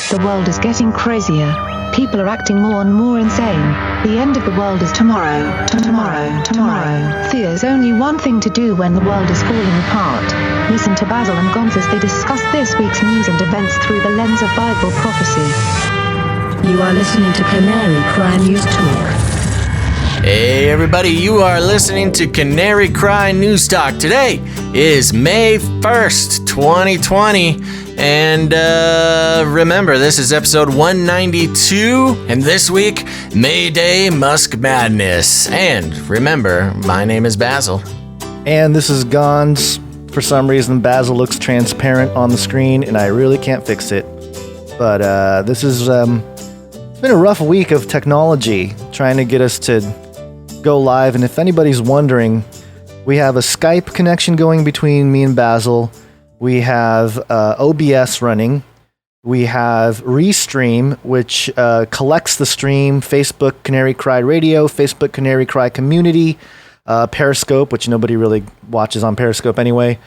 The world is getting crazier. People are acting more and more insane. The end of the world is tomorrow. Tomorrow. There's only one thing to do when the world is falling apart. Listen to Basil and Gonz as they discuss this week's news and events through the lens of Bible prophecy. You are listening to Canary Cry News Talk. Hey everybody, you are listening to Canary Cry News Talk. Today is May 1st, 2020. And remember, this is episode 192. And this week, May Day Musk Madness. And remember, my name is Basil. And this is Gonz. For some reason, Basil looks transparent on the screen, and I really can't fix it. But this is... it's been a rough week of technology, trying to get us to go live. And if anybody's wondering, we have a Skype connection going between me and Basil. We have OBS running. We have Restream, which collects the stream. Facebook Canary Cry Radio, Facebook Canary Cry Community, Periscope, which nobody really watches on Periscope anyway.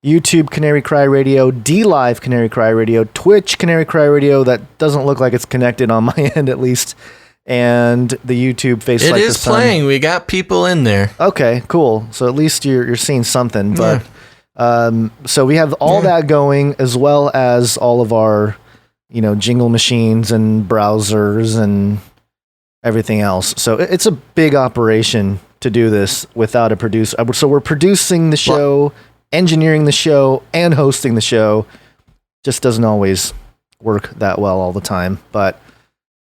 YouTube Canary Cry Radio, DLive Canary Cry Radio, Twitch Canary Cry Radio. That doesn't look like it's connected on my end, at least. And the YouTube Face Like the Sun. It is playing. We got people in there. Okay, cool. So at least you're seeing something. But so we have all that going, as well as all of our, jingle machines and browsers and everything else. So it's a big operation to do this without a producer. So we're producing the show, engineering the show, and hosting the show. Just doesn't always work that well all the time, but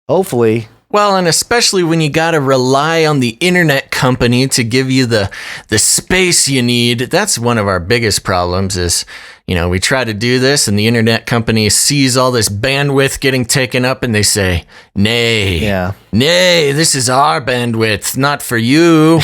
hopefully. Well, and especially when you got to rely on the internet company to give you the space you need. That's one of our biggest problems is, we try to do this and the internet company sees all this bandwidth getting taken up and they say, nay, this is our bandwidth, not for you,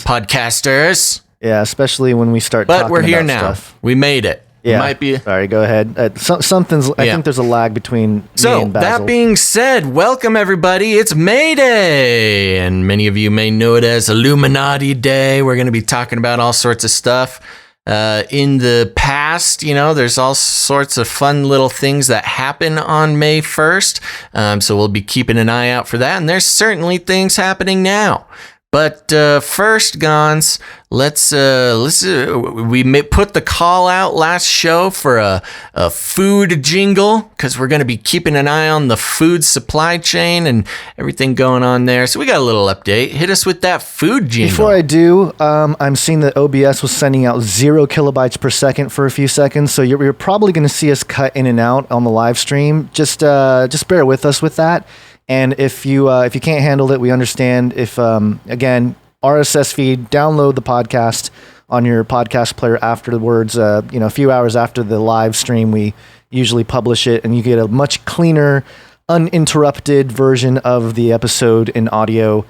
podcasters. Yeah, especially when we start talking about stuff. But we're here now. We made it. Yeah. Might be. Sorry, go ahead. I think there's a lag between me and Basil. That being said, welcome everybody. It's May Day, and many of you may know it as Illuminati Day. We're going to be talking about all sorts of stuff. In the past, there's all sorts of fun little things that happen on May 1st. So we'll be keeping an eye out for that. And there's certainly things happening now. But first, Gonz, let's we put the call out last show for a food jingle because we're going to be keeping an eye on the food supply chain and everything going on there. So we got a little update. Hit us with that food jingle. Before I do, I'm seeing that OBS was sending out 0 kilobytes per second for a few seconds. So you're probably going to see us cut in and out on the live stream. Just bear with us with that. And if you can't handle it, we understand. If again, RSS feed, download the podcast on your podcast player afterwards. A few hours after the live stream, we usually publish it, and you get a much cleaner, uninterrupted version of the episode in audio.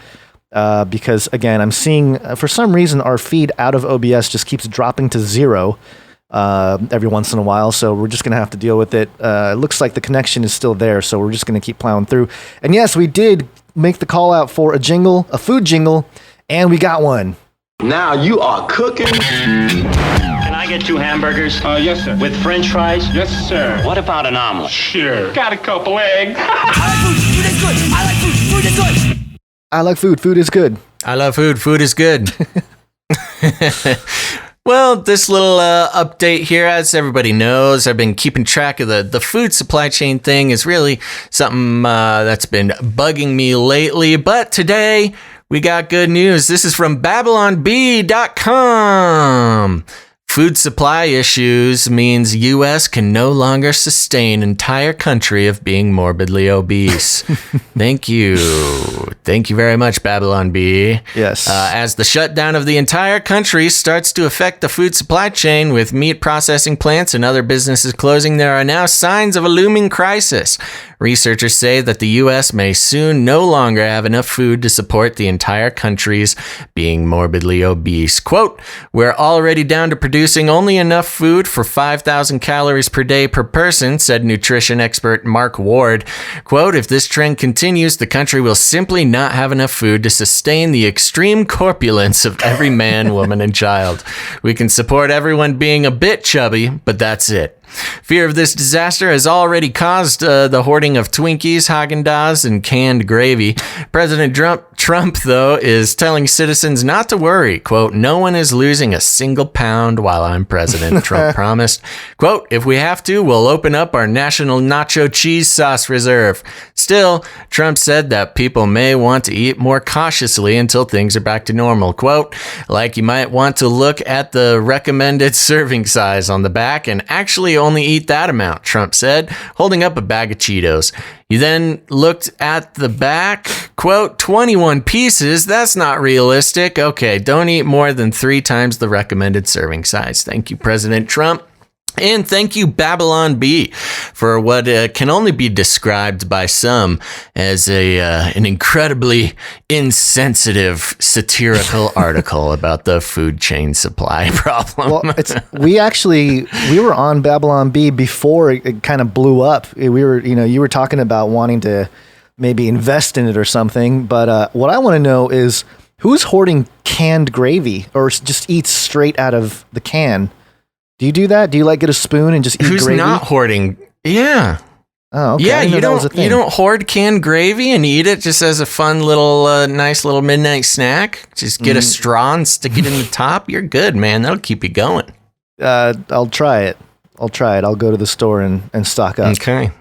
Because again, I'm seeing for some reason our feed out of OBS just keeps dropping to 0. Every once in a while, so we're just gonna have to deal with it. It looks like the connection is still there, so we're just gonna keep plowing through. And yes, we did make the call out for a food jingle, and we got one. Now you are cooking. Can I get 2 hamburgers? Yes, sir. With French fries? Yes, sir. What about an omelet? Sure. Got a couple eggs. I like food. Food is good. I like food. Food is good. I like food. Food is good. I love food. Food is good. Well, this little update here, as everybody knows, I've been keeping track of the food supply chain thing is really something that's been bugging me lately. But today, we got good news. This is from BabylonB.com. Food supply issues means U.S. can no longer sustain entire country of being morbidly obese. Thank you. Thank you very much, Babylon B. Yes. As the shutdown of the entire country starts to affect the food supply chain with meat processing plants and other businesses closing, there are now signs of a looming crisis. Researchers say that the U.S. may soon no longer have enough food to support the entire country's being morbidly obese. Quote, "We're already down to producing only enough food for 5,000 calories per day per person," said nutrition expert Mark Ward. Quote, "If this trend continues, the country will simply not have enough food to sustain the extreme corpulence of every man, woman, and child. We can support everyone being a bit chubby, but that's it." Fear of this disaster has already caused the hoarding of Twinkies, Haagen-Dazs, and canned gravy. President Trump, though, is telling citizens not to worry. Quote, no one is losing a single pound while I'm president, Trump promised. Quote, if we have to, we'll open up our national nacho cheese sauce reserve. Still, Trump said that people may want to eat more cautiously until things are back to normal. Quote, like you might want to look at the recommended serving size on the back and actually only eat that amount, Trump said, holding up a bag of Cheetos. He then looked at the back, quote, 21 pieces, that's not realistic. Okay, don't eat more than 3 times the recommended serving size. Thank you, President Trump. And thank you, Babylon Bee, for what can only be described by some as an incredibly insensitive, satirical article about the food chain supply problem. Well, we were on Babylon Bee before it kind of blew up. You were talking about wanting to maybe invest in it or something. But what I want to know is who's hoarding canned gravy or just eats straight out of the can? Do you do that? Do you get a spoon and just eat Who's gravy? Who's not hoarding? Yeah. Oh, okay. Yeah, you don't hoard canned gravy and eat it just as a fun little, nice little midnight snack. Just get a straw and stick it in the top. You're good, man. That'll keep you going. I'll try it. I'll go to the store and stock up. Okay.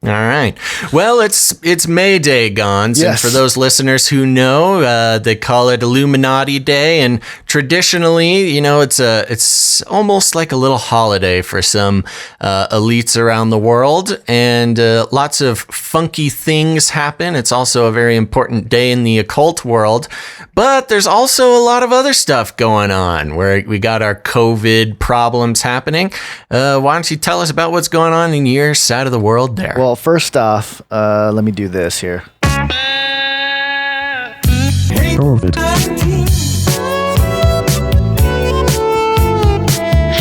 All right. Well, it's May Day, Gonz. Yes. And for those listeners who know, they call it Illuminati Day. And traditionally, it's almost like a little holiday for some elites around the world. And lots of funky things happen. It's also a very important day in the occult world. But there's also a lot of other stuff going on where we got our COVID problems happening. Why don't you tell us about what's going on in your side of the world there? Well, first off, let me do this here. COVID.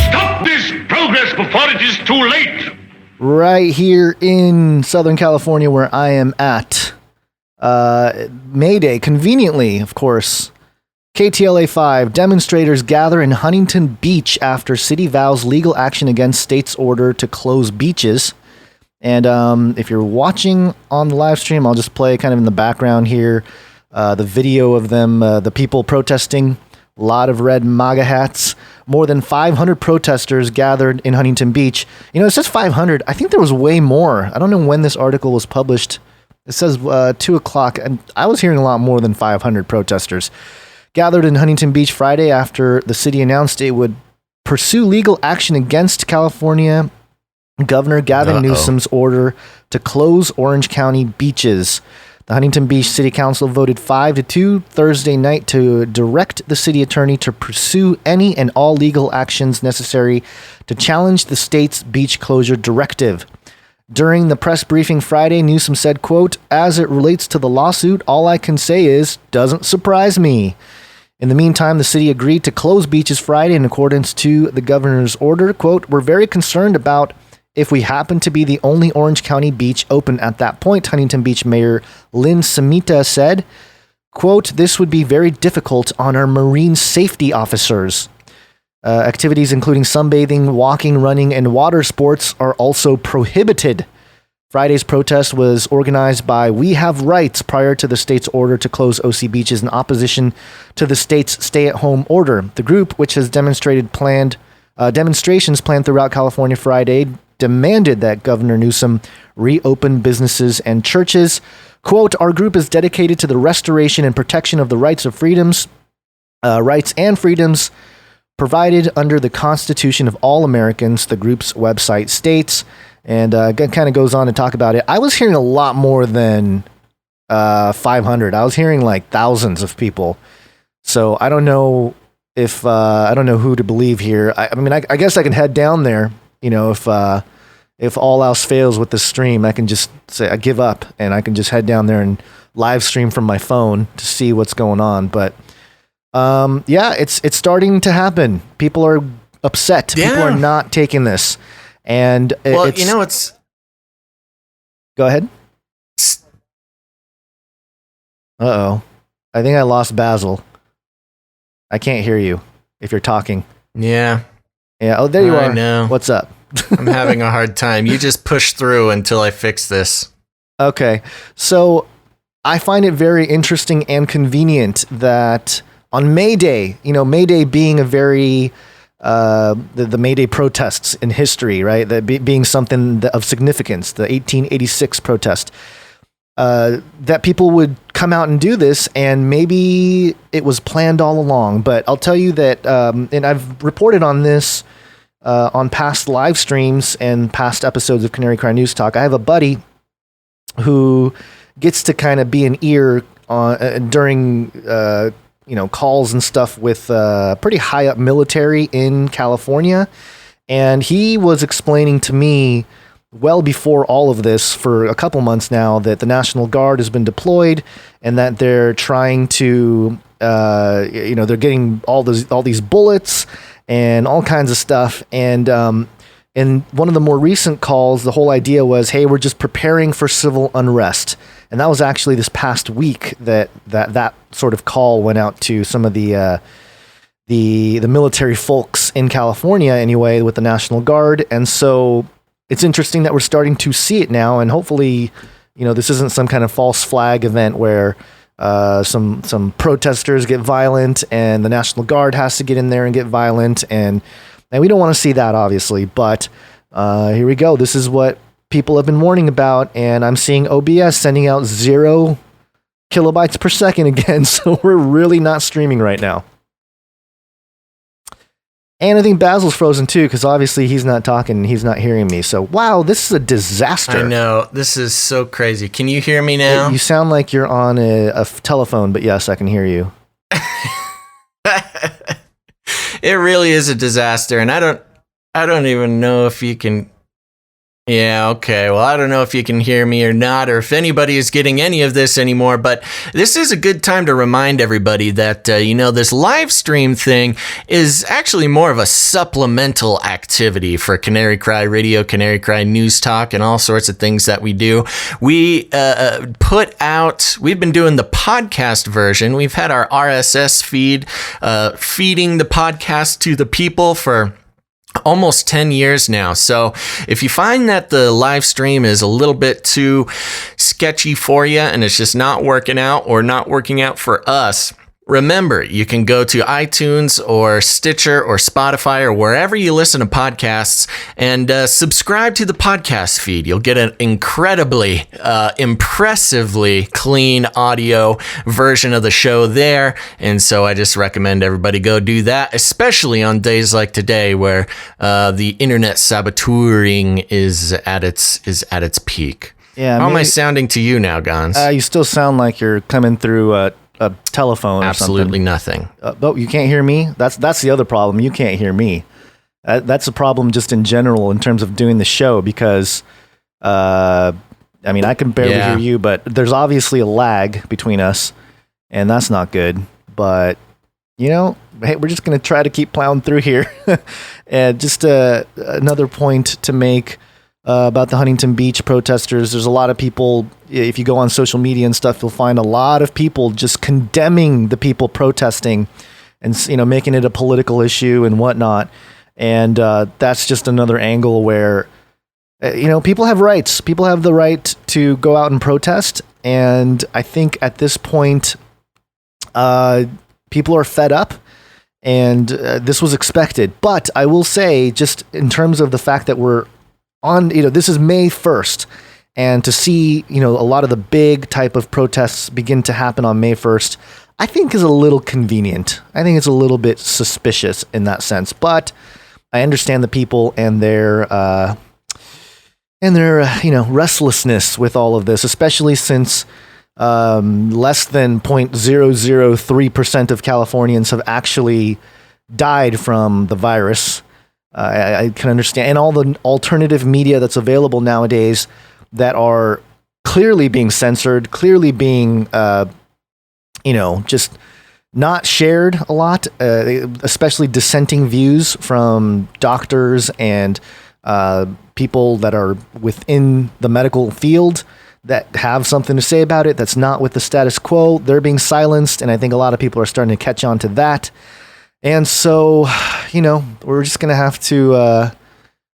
Stop this progress before it is too late. Right here in Southern California where I am at. May Day, conveniently, of course. KTLA 5, demonstrators gather in Huntington Beach after city vows legal action against state's order to close beaches. And if you're watching on the live stream, I'll just play kind of in the background here the video of them, the people protesting. A lot of red MAGA hats. More than 500 protesters gathered in Huntington Beach. It says 500. I think there was way more. I don't know when this article was published. It says 2 o'clock, and I was hearing a lot more than 500 protesters gathered in Huntington Beach Friday after the city announced it would pursue legal action against California Governor Gavin Newsom's order to close Orange County beaches. The Huntington Beach City Council voted 5-2 Thursday night to direct the city attorney to pursue any and all legal actions necessary to challenge the state's beach closure directive. During the press briefing Friday, Newsom said, quote, as it relates to the lawsuit, all I can say is, doesn't surprise me. In the meantime, the city agreed to close beaches Friday in accordance to the governor's order. Quote, we're very concerned about if we happen to be the only Orange County beach open at that point, Huntington Beach Mayor Lynn Samita said, quote, this would be very difficult on our marine safety officers. Activities including sunbathing, walking, running, and water sports are also prohibited. Friday's protest was organized by We Have Rights prior to the state's order to close OC beaches in opposition to the state's stay-at-home order. The group, which has demonstrations planned throughout California Friday, demanded that Governor Newsom reopen businesses and churches. Quote, our group is dedicated to the restoration and protection of the rights and freedoms provided under the Constitution of all Americans, the group's website states, and kind of goes on to talk about it. I was hearing a lot more than 500. I was hearing like thousands of people. So I don't know if I don't know who to believe here. I guess I can head down there. If all else fails with the stream, I can just say I give up and I can just head down there and live stream from my phone to see what's going on. But it's starting to happen. People are upset. Yeah. People are not taking this. And it's go ahead. Uh-oh. I think I lost Basil. I can't hear you if you're talking. Yeah. Yeah. Oh, there you I are. know. What's up? I'm having a hard time. You just push through until I fix this. Okay. So I find it very interesting and convenient that on May Day, May Day being a very, the May Day protests in history, right? That being something of significance, the 1886 protest, that people would come out and do this, and maybe it was planned all along. But I'll tell you that, and I've reported on this on past live streams and past episodes of Canary Cry News Talk. I have a buddy who gets to kind of be an ear during calls and stuff with pretty high up military in California, and he was explaining to me well before all of this for a couple months now that the National Guard has been deployed and that they're trying to they're getting all these bullets and all kinds of stuff. And in one of the more recent calls, the whole idea was, hey, we're just preparing for civil unrest. And that was actually this past week that sort of call went out to some of the military folks in California anyway, with the National Guard. And so it's interesting that we're starting to see it now, and hopefully, this isn't some kind of false flag event where some protesters get violent and the National Guard has to get in there and get violent, and we don't want to see that, obviously. But here we go. This is what people have been warning about, and I'm seeing OBS sending out 0 kilobytes per second again, so we're really not streaming right now. And I think Basil's frozen too, because obviously he's not talking and he's not hearing me. So, wow, this is a disaster. I know. This is so crazy. Can you hear me now? You sound like you're on a telephone, but yes, I can hear you. It really is a disaster, and I don't even know if you can. Yeah, okay. Well, I don't know if you can hear me or not, or if anybody is getting any of this anymore, but this is a good time to remind everybody that, this live stream thing is actually more of a supplemental activity for Canary Cry Radio, Canary Cry News Talk, and all sorts of things that we do. We we've been doing the podcast version. We've had our RSS feed, feeding the podcast to the people for almost 10 years now. So if you find that the live stream is a little bit too sketchy for you and it's just not working out or not working out for us, remember, you can go to iTunes or Stitcher or Spotify or wherever you listen to podcasts and subscribe to the podcast feed. You'll get an incredibly, impressively clean audio version of the show there. And so I just recommend everybody go do that, especially on days like today where the internet saboteuring is at its peak. Yeah. How am I sounding to you now, Gonz? You still sound like you're coming through a telephone or Absolutely something. Nothing. Oh, you can't hear me? That's the other problem. You can't hear me. That's a problem just in general in terms of doing the show because, I can barely hear you, but there's obviously a lag between us, and that's not good. But, hey, we're just going to try to keep plowing through here. And just another point to make about the Huntington Beach protesters. There's a lot of people, if you go on social media and stuff, you'll find a lot of people just condemning the people protesting and, making it a political issue and whatnot. And that's just another angle where, people have rights. People have the right to go out and protest. And I think at this point, people are fed up. And this was expected. But I will say, just in terms of the fact that we're on, this is May 1st, and to see, a lot of the big type of protests begin to happen on May 1st, I think is a little convenient. I think it's a little bit suspicious in that sense, but I understand the people and their restlessness with all of this, especially since less than 0.003% of Californians have actually died from the virus. I can understand, and all the alternative media that's available nowadays that are clearly being censored, clearly being, just not shared a lot, especially dissenting views from doctors and people that are within the medical field that have something to say about it that's not with the status quo. They're being silenced, and I think a lot of people are starting to catch on to that. And so, we're just going to have to, we're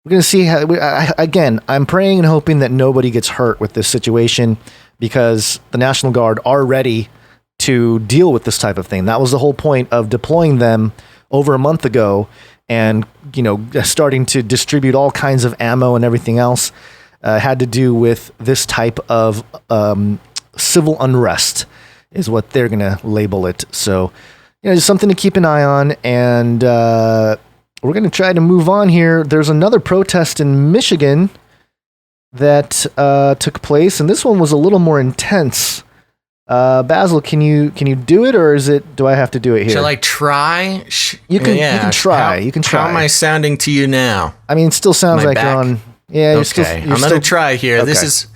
going to see how, again, I'm praying and hoping that nobody gets hurt with this situation because the National Guard are ready to deal with this type of thing. That was the whole point of deploying them over a month ago and, starting to distribute all kinds of ammo and everything else had to do with this type of civil unrest is what they're going to label it. So, it's something to keep an eye on, and we're going to try to move on here. There's another protest in Michigan that took place, and this one was a little more intense. Basil, can you do it, or do I have to do it here? Shall I try? You can try. You can try. How am I sounding to you now? I mean, it still sounds like you're on. Yeah, you're okay. I'm going to try here. Okay. This is.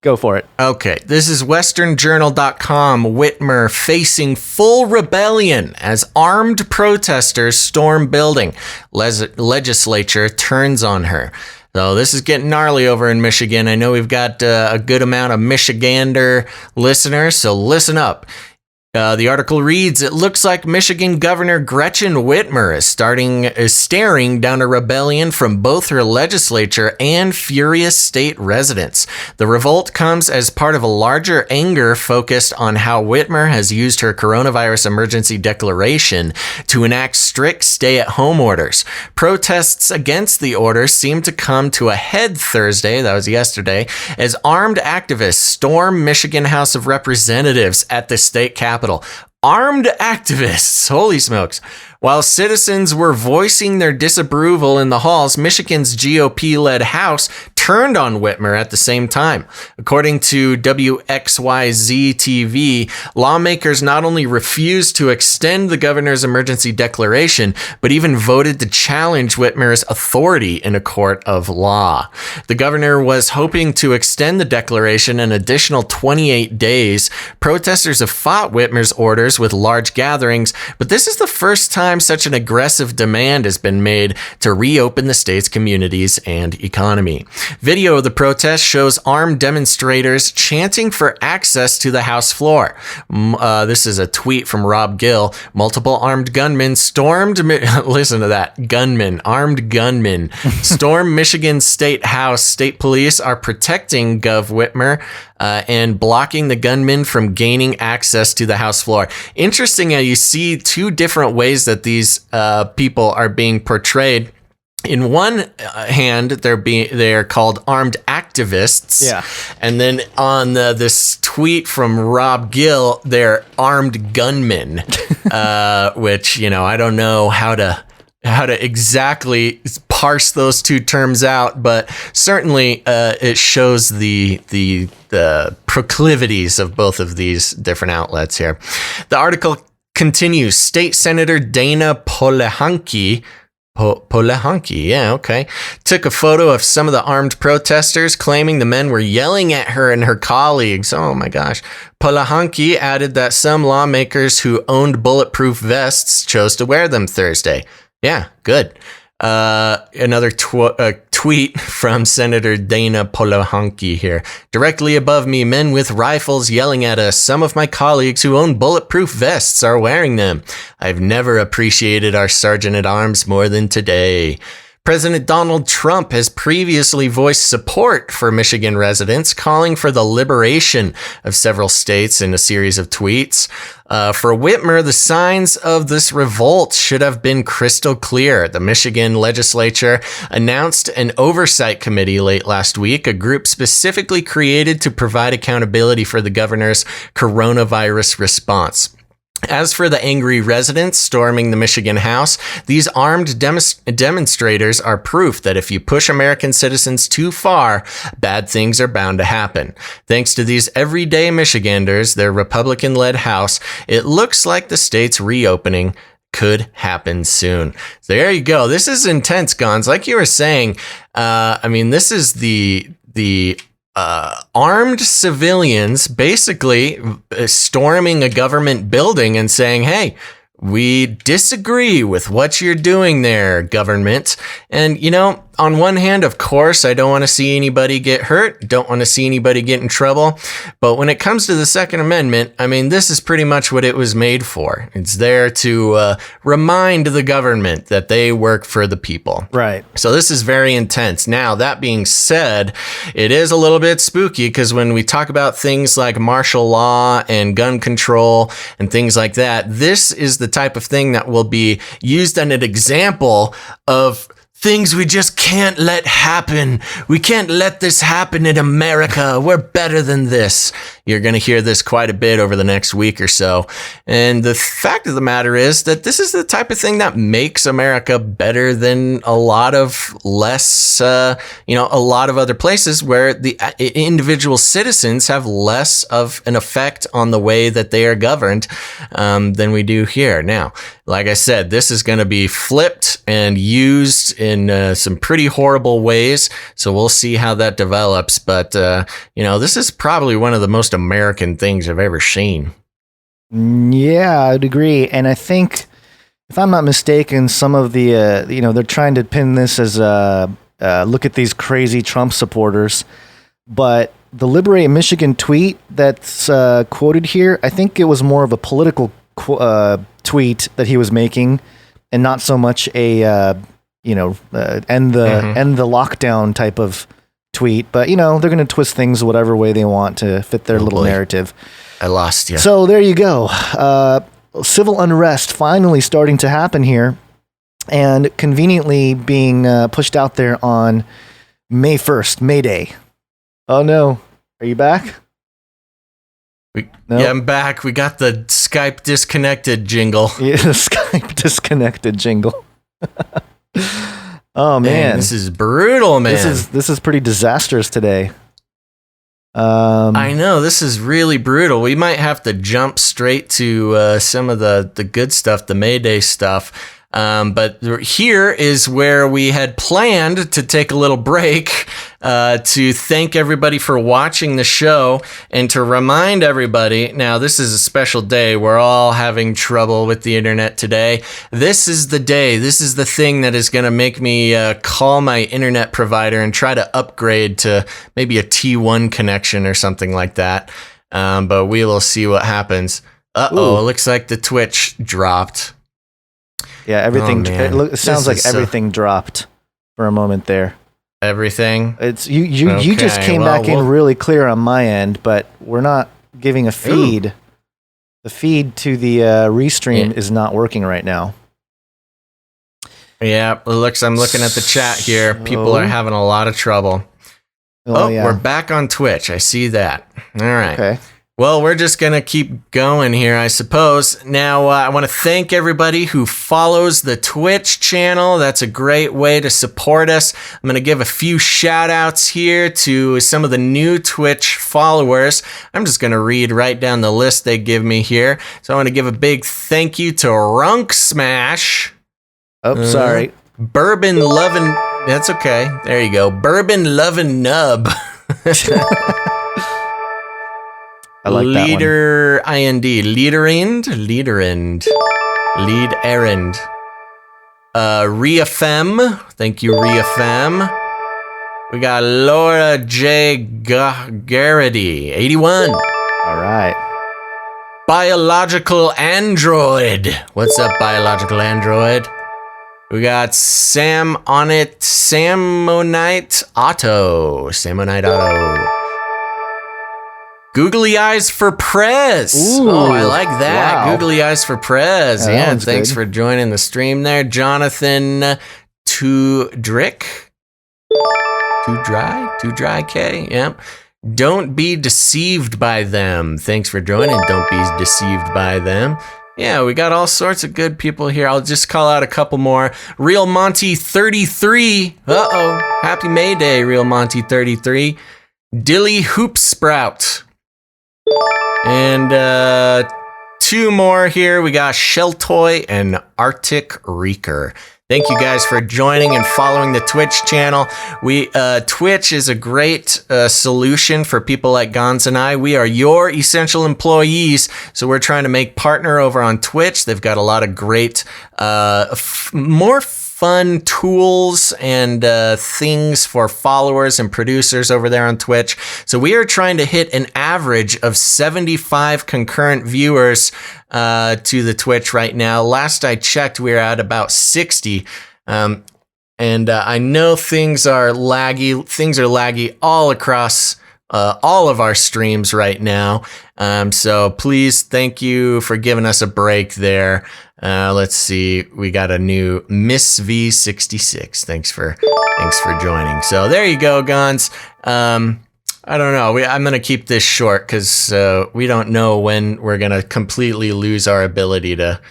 Go for it. Okay, this is westernjournal.com. Whitmer facing full rebellion as armed protesters storm building. Legislature turns on her. So this is getting gnarly over in Michigan. I know we've got a good amount of Michigander listeners, so listen up. The article reads, it looks like Michigan Governor Gretchen Whitmer is staring down a rebellion from both her legislature and furious state residents. The revolt comes as part of a larger anger focused on how Whitmer has used her coronavirus emergency declaration to enact strict stay-at-home orders. Protests against the order seem to come to a head Thursday, that was yesterday, as armed activists storm Michigan House of Representatives at the state capitol. Armed activists, holy smokes. While citizens were voicing their disapproval in the halls, Michigan's GOP-led House turned on Whitmer at the same time. According to WXYZ-TV, lawmakers not only refused to extend the governor's emergency declaration, but even voted to challenge Whitmer's authority in a court of law. The governor was hoping to extend the declaration an additional 28 days. Protesters have fought Whitmer's orders with large gatherings, but this is the first time such an aggressive demand has been made to reopen the state's communities and economy. Video of the protest shows armed demonstrators chanting for access to the House floor. This is a tweet from Rob Gill. Multiple armed gunmen stormed, listen to that, armed gunmen, stormed Michigan State House. State police are protecting Gov. Whitmer and blocking the gunmen from gaining access to the House floor. Interesting how you see two different ways that these people are being portrayed. In one hand, they're called armed activists. Yeah. And then on this tweet from Rob Gill, they're armed gunmen, which, I don't know how to exactly parse those two terms out, but certainly it shows the proclivities of both of these different outlets here. The article continues. State Senator Dana Polehanki, took a photo of some of the armed protesters, claiming the men were yelling at her and her colleagues. Oh my gosh. Polehanki added that some lawmakers who owned bulletproof vests chose to wear them Thursday. Yeah, good. Another tweet from Senator Dana Polehanki here. Directly above me, men with rifles yelling at us. Some of my colleagues who own bulletproof vests are wearing them. I've never appreciated our Sergeant-at-Arms more than today. President Donald Trump has previously voiced support for Michigan residents, calling for the liberation of several states in a series of tweets. For Whitmer, the signs of this revolt should have been crystal clear. The Michigan legislature announced an oversight committee late last week, a group specifically created to provide accountability for the governor's coronavirus response. As for the angry residents storming the Michigan House, these armed demonstrators are proof that if you push American citizens too far, bad things are bound to happen. Thanks to these everyday Michiganders, their Republican-led House, it looks like the state's reopening could happen soon. So there you go. This is intense, Gonz. Like you were saying, this is the armed civilians basically storming a government building and saying, hey, we disagree with what you're doing there, government. And, on one hand, of course, I don't want to see anybody get hurt, don't want to see anybody get in trouble. But when it comes to the Second Amendment, I mean, this is pretty much what it was made for. It's there to remind the government that they work for the people. Right. So this is very intense. Now, that being said, it is a little bit spooky because when we talk about things like martial law and gun control and things like that, this is the type of thing that will be used as an example of things we just can't let happen. We can't let this happen in America. We're better than this. You're going to hear this quite a bit over the next week or so. And the fact of the matter is that this is the type of thing that makes America better than a lot of less, a lot of other places where the individual citizens have less of an effect on the way that they are governed than we do here. Now, like I said, this is going to be flipped and used in some pretty horrible ways. So we'll see how that develops. But, this is probably one of the most American things I've ever seen. Yeah, I'd agree. And I think, if I'm not mistaken, some of the, they're trying to pin this as look at these crazy Trump supporters. But the Liberate Michigan tweet that's quoted here, I think it was more of a political tweet that he was making, and not so much a end the lockdown type of tweet. But they're going to twist things whatever way they want to fit their little narrative. I lost you. So there you go. Civil unrest finally starting to happen here, and conveniently being pushed out there on May 1st, May Day. Oh no, are you back? Nope. Yeah, I'm back. We got the Skype disconnected jingle. Yeah, the Skype disconnected jingle. Oh man, this is brutal, man. This is pretty disastrous today. I know, this is really brutal. We might have to jump straight to some of the good stuff, the Mayday stuff. But here is where we had planned to take a little break to thank everybody for watching the show and to remind everybody, now this is a special day. We're all having trouble with the internet today. This is the day. This is the thing that is going to make me call my internet provider and try to upgrade to maybe a T1 connection or something like that. But we will see what happens. Uh-oh, it looks like the Twitch dropped. Yeah, everything. It sounds like everything dropped for a moment there. Everything. It's you just came back in really clear on my end, but we're not giving a feed. Ooh. The feed to the restream is not working right now. Yeah, I'm looking at the chat here. People are having a lot of trouble. Yeah. We're back on Twitch. I see that. All right. Okay. Well, we're just going to keep going here, I suppose. Now, I want to thank everybody who follows the Twitch channel. That's a great way to support us. I'm going to give a few shout outs here to some of the new Twitch followers. I'm just going to read right down the list they give me here. So I want to give a big thank you to Runk Smash. Oh, sorry. Bourbon Lovin'. That's okay. There you go. Bourbon Lovin' Nub. I like Leader that one. IND. Lead Errand. Reaffem. Thank you, Reaffem. We got Laura J. Garrity, 81. All right. Biological Android. What's up, Biological Android? We got Samonite Auto. Googly Eyes for Prez. Ooh, I like that. Wow. Googly Eyes for Prez. Yeah, thanks for joining the stream there. Jonathan Tudrick. Too dry K. Yep. Don't be deceived by them. Thanks for joining. Don't be deceived by them. Yeah, we got all sorts of good people here. I'll just call out a couple more. Real Monty 33. Uh-oh. Happy May Day, Real Monty 33. Dilly Hoop Sprout. And two more here. We got Shelltoy and Arctic Reeker. Thank you guys for joining and following the Twitch channel. Twitch is a great solution for people like Gonz and I. We are your essential employees, so we're trying to make partner over on Twitch. They've got a lot of great, more fun tools and things for followers and producers over there on Twitch. So we are trying to hit an average of 75 concurrent viewers to the Twitch right now. Last I checked, we were at about 60. And I know things are laggy. Things are laggy all across all of our streams right now. So please, thank you for giving us a break there. Let's see. We got a new Miss V66. Thanks for joining. So there you go, Gonz. I don't know. I'm going to keep this short because we don't know when we're going to completely lose our ability to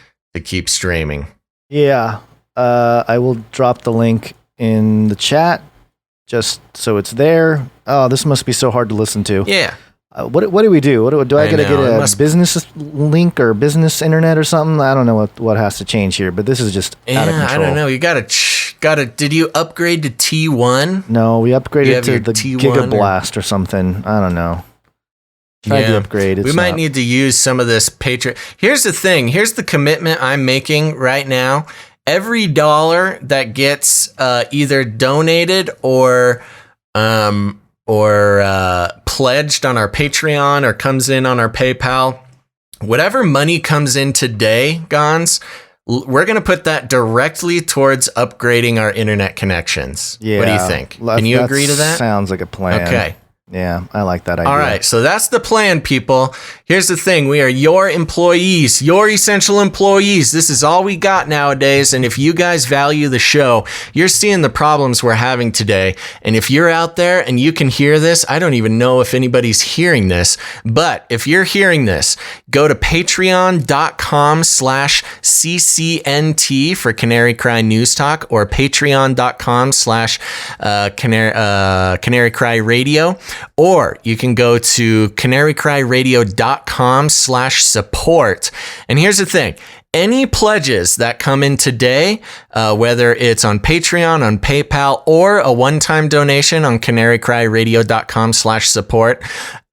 keep streaming. Yeah. I will drop the link in the chat just so it's there. Oh, this must be so hard to listen to. Yeah. What do we do? Do I got to get a business link or business internet or something? I don't know what has to change here, but this is just out of control. I don't know. You gotta. Did you upgrade to T1? No, we upgraded to the Gigablast or something. I don't know. Tried to upgrade. We might need to use some of this Patreon. Here's the thing. Here's the commitment I'm making right now. Every dollar that gets either donated or pledged on our Patreon or comes in on our PayPal, whatever money comes in today, Gonz, we're going to put that directly towards upgrading our internet connections. Yeah. What do you think? Can you agree to that? Sounds like a plan. Okay. Yeah, I like that idea. All right, so that's the plan, people. Here's the thing. We are your employees, your essential employees. This is all we got nowadays. And if you guys value the show, you're seeing the problems we're having today. And if you're out there and you can hear this, I don't even know if anybody's hearing this, but if you're hearing this, go to patreon.com/CCNT for Canary Cry News Talk or patreon.com/Canary Cry Radio. Or you can go to canarycryradio.com/support. And here's the thing. Any pledges that come in today, whether it's on Patreon, on PayPal, or a one-time donation on canarycryradio.com/support,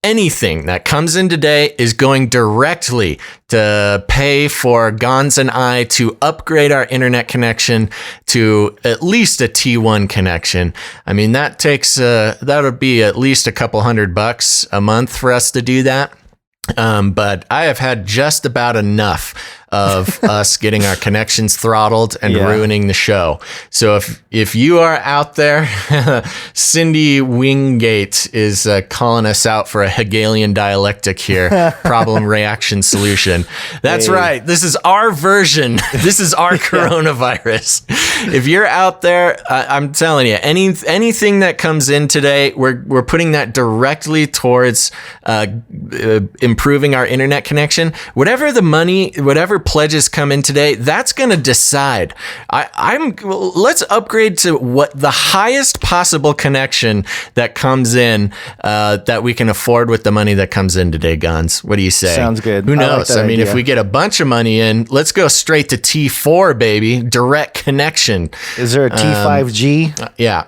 anything that comes in today is going directly to pay for Gonz and I to upgrade our internet connection to at least a T1 connection. I mean, that takes, that would be at least a couple $100 a month for us to do that. But I have had just about enough of us getting our connections throttled and ruining the show. So if you are out there, Cindy Wingate is calling us out for a Hegelian dialectic here. Problem, reaction, solution. That's right. This is our version. This is our coronavirus. If you're out there, I'm telling you, anything that comes in today, we're putting that directly towards improving our internet connection. Whatever the money, whatever pledges come in today, that's going to decide. Let's upgrade to what the highest possible connection that comes in that we can afford with the money that comes in today, Gonz. What do you say? Sounds good. Who knows? I mean, if we get a bunch of money in, let's go straight to T4, baby. Direct connection. Is there a T5G? Yeah.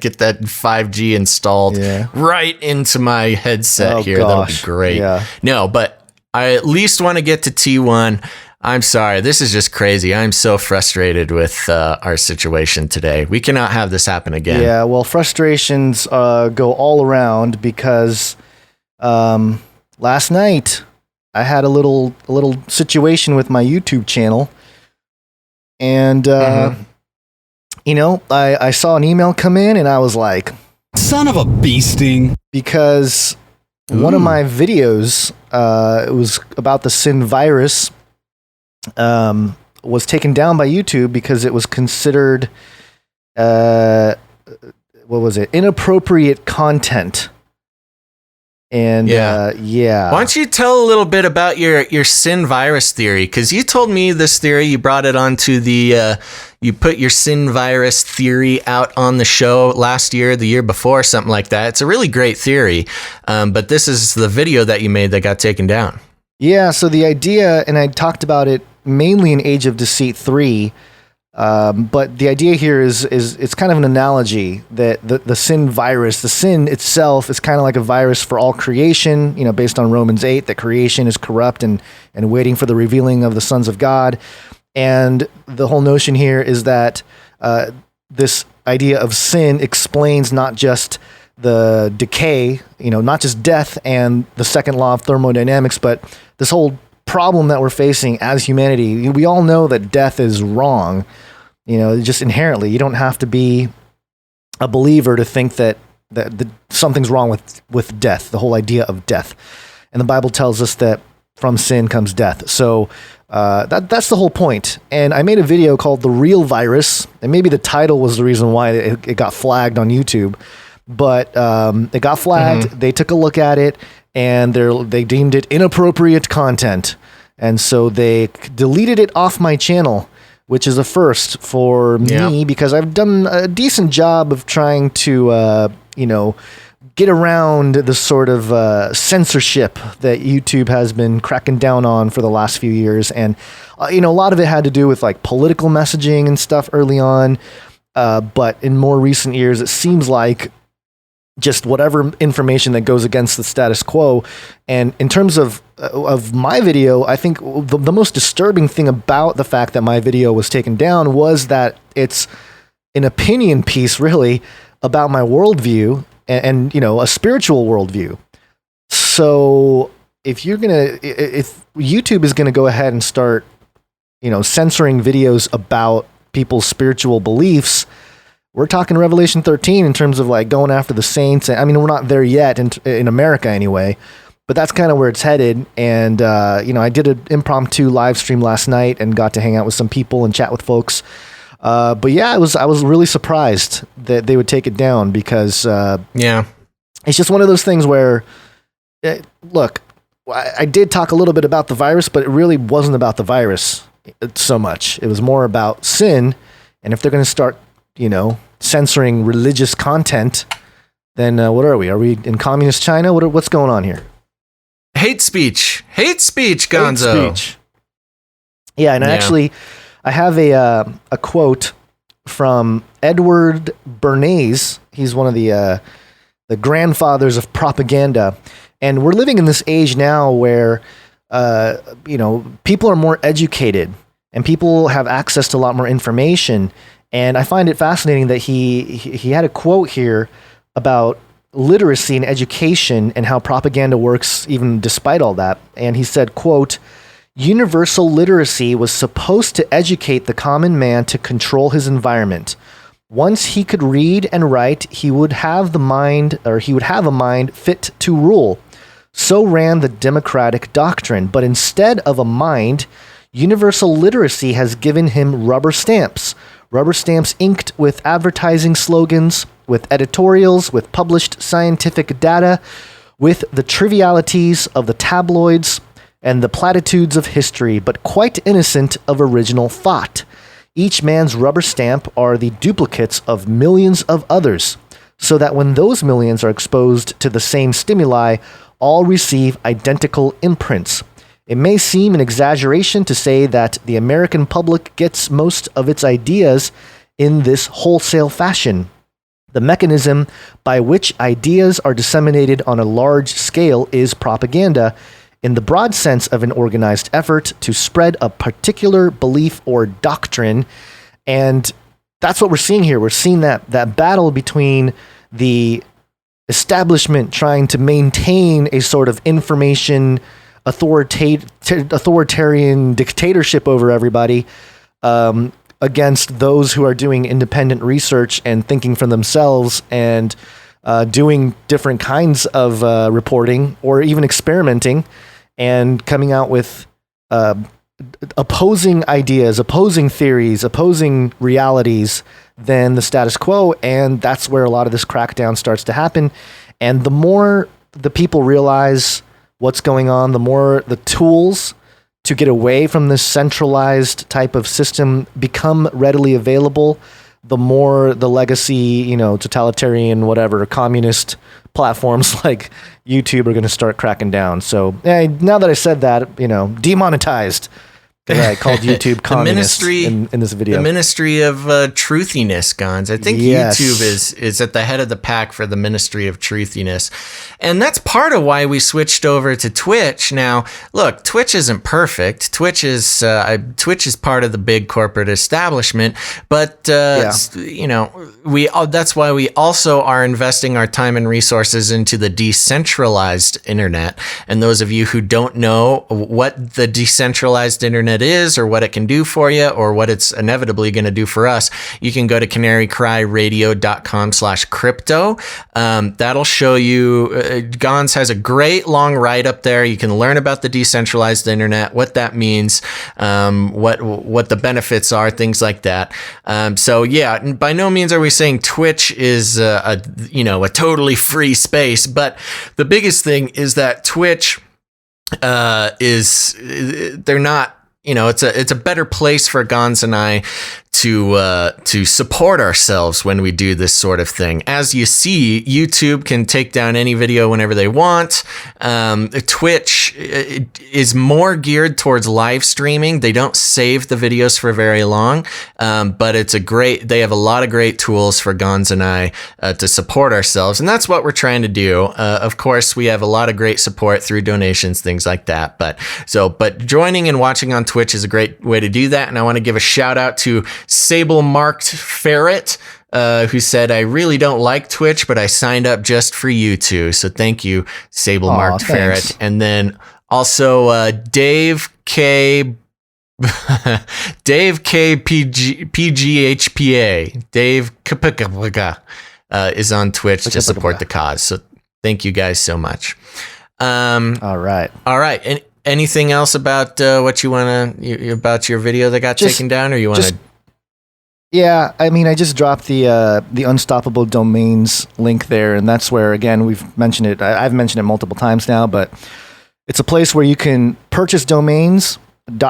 Get that 5G installed right into my headset here. That'll be great. Yeah. No, but I at least want to get to T1. I'm sorry. This is just crazy. I'm so frustrated with our situation today. We cannot have this happen again. Yeah, well, frustrations go all around because last night I had a little situation with my YouTube channel. And, you know, I saw an email come in and I was like, son of a bee sting. Because one of my videos, it was about the sin virus, was taken down by YouTube because it was considered, what was it? Inappropriate content. And Why don't you tell a little bit about your sin virus theory? Because you told me this theory, you brought it onto the, you put your sin virus theory out on the show last year, the year before, something like that. It's a really great theory, but this is the video that you made that got taken down. Yeah, so the idea, and I talked about it mainly in Age of Deceit 3, but the idea here is it's kind of an analogy that the sin virus, the sin itself is kind of like a virus for all creation, you know, based on Romans 8, that creation is corrupt and waiting for the revealing of the sons of God. And the whole notion here is that this idea of sin explains not just the decay, not just death and the second law of thermodynamics, but this whole problem that we're facing as humanity. We all know that death is wrong, just inherently. You don't have to be a believer to think that something's wrong with death, the whole idea of death. And the Bible tells us that from sin comes death. So that's the whole point. And I made a video called The Real Virus, and maybe the title was the reason why it got flagged on YouTube. But it got flagged. Mm-hmm. They took a look at it, and they deemed it inappropriate content. And so they deleted it off my channel, which is a first for me, because I've done a decent job of trying to, get around the sort of censorship that YouTube has been cracking down on for the last few years. And, a lot of it had to do with like political messaging and stuff early on. But in more recent years, it seems like just whatever information that goes against the status quo. And in terms of my video, I think the most disturbing thing about the fact that my video was taken down was that it's an opinion piece really about my worldview and a spiritual worldview. So if YouTube is going to go ahead and start, censoring videos about people's spiritual beliefs, we're talking Revelation 13 in terms of like going after the saints. I mean, we're not there yet in America anyway, but that's kind of where it's headed. And, I did an impromptu live stream last night and got to hang out with some people and chat with folks. But yeah, I was really surprised that they would take it down because, it's just one of those things where, look, I did talk a little bit about the virus, but it really wasn't about the virus so much. It was more about sin. And if they're going to start, censoring religious content, then what are we? Are we in communist China? What's going on here? Hate speech, Gonzo. Hate speech. Yeah, and I have a quote from Edward Bernays. He's one of the grandfathers of propaganda, and we're living in this age now where people are more educated and people have access to a lot more information. And I find it fascinating that he had a quote here about literacy and education and how propaganda works even despite all that. And he said, quote, "Universal literacy was supposed to educate the common man to control his environment. Once he could read and write, he would have a mind fit to rule. So ran the democratic doctrine. But instead of a mind, universal literacy has given him rubber stamps inked with advertising slogans, with editorials, with published scientific data, with the trivialities of the tabloids and the platitudes of history, but quite innocent of original thought. Each man's rubber stamp are the duplicates of millions of others, so that when those millions are exposed to the same stimuli, all receive identical imprints. It may seem an exaggeration to say that the American public gets most of its ideas in this wholesale fashion. The mechanism by which ideas are disseminated on a large scale is propaganda, in the broad sense of an organized effort to spread a particular belief or doctrine. And that's what we're seeing here. We're seeing that battle between the establishment trying to maintain a sort of information authoritarian dictatorship over everybody, against those who are doing independent research and thinking for themselves and doing different kinds of reporting or even experimenting and coming out with opposing ideas, opposing theories, opposing realities than the status quo. And that's where a lot of this crackdown starts to happen. And the more the people realize what's going on, the more the tools to get away from this centralized type of system become readily available, the more the legacy, totalitarian, whatever, communist platforms like YouTube are going to start cracking down. So now that I said that, demonetized. Because I called YouTube communist ministry, in this video. The ministry of truthiness, Gonz. I think Yes. YouTube is at the head of the pack for the ministry of truthiness. And that's part of why we switched over to Twitch. Now, look, Twitch isn't perfect. Twitch is part of the big corporate establishment, but you know, that's why we also are investing our time and resources into the decentralized internet. And those of you who don't know what the decentralized internet is or what it can do for you or what it's inevitably going to do for us, you can go to canarycryradio.com/crypto. That'll show you. Gonz has a great long write up there. You can learn about the decentralized internet, what that means, what the benefits are, things like that. So yeah, by no means are we saying Twitch is a totally free space, but the biggest thing is that Twitch they're not. You know, it's a better place for Gonz and I to support ourselves when we do this sort of thing. As you see, YouTube can take down any video whenever they want. Twitch is more geared towards live streaming. They don't save the videos for very long, but they have a lot of great tools for Gonz and I to support ourselves, and that's what we're trying to do. Of course, we have a lot of great support through donations, things like that. But joining and watching on Twitch is a great way to do that, and I want to give a shout out to Sable-Marked Ferret, who said, "I really don't like Twitch, but I signed up just for you two." So thank you, Sable-Marked Ferret. And then also Dave K. Dave K. PGHPA. Dave Kapika is on Twitch to support the cause. So thank you guys so much. All right. And anything else about what you want to about your video that got taken down, or you want to? Yeah, I mean, I just dropped the Unstoppable Domains link there, and that's where, again, we've mentioned it. I've mentioned it multiple times now, but it's a place where you can purchase domains,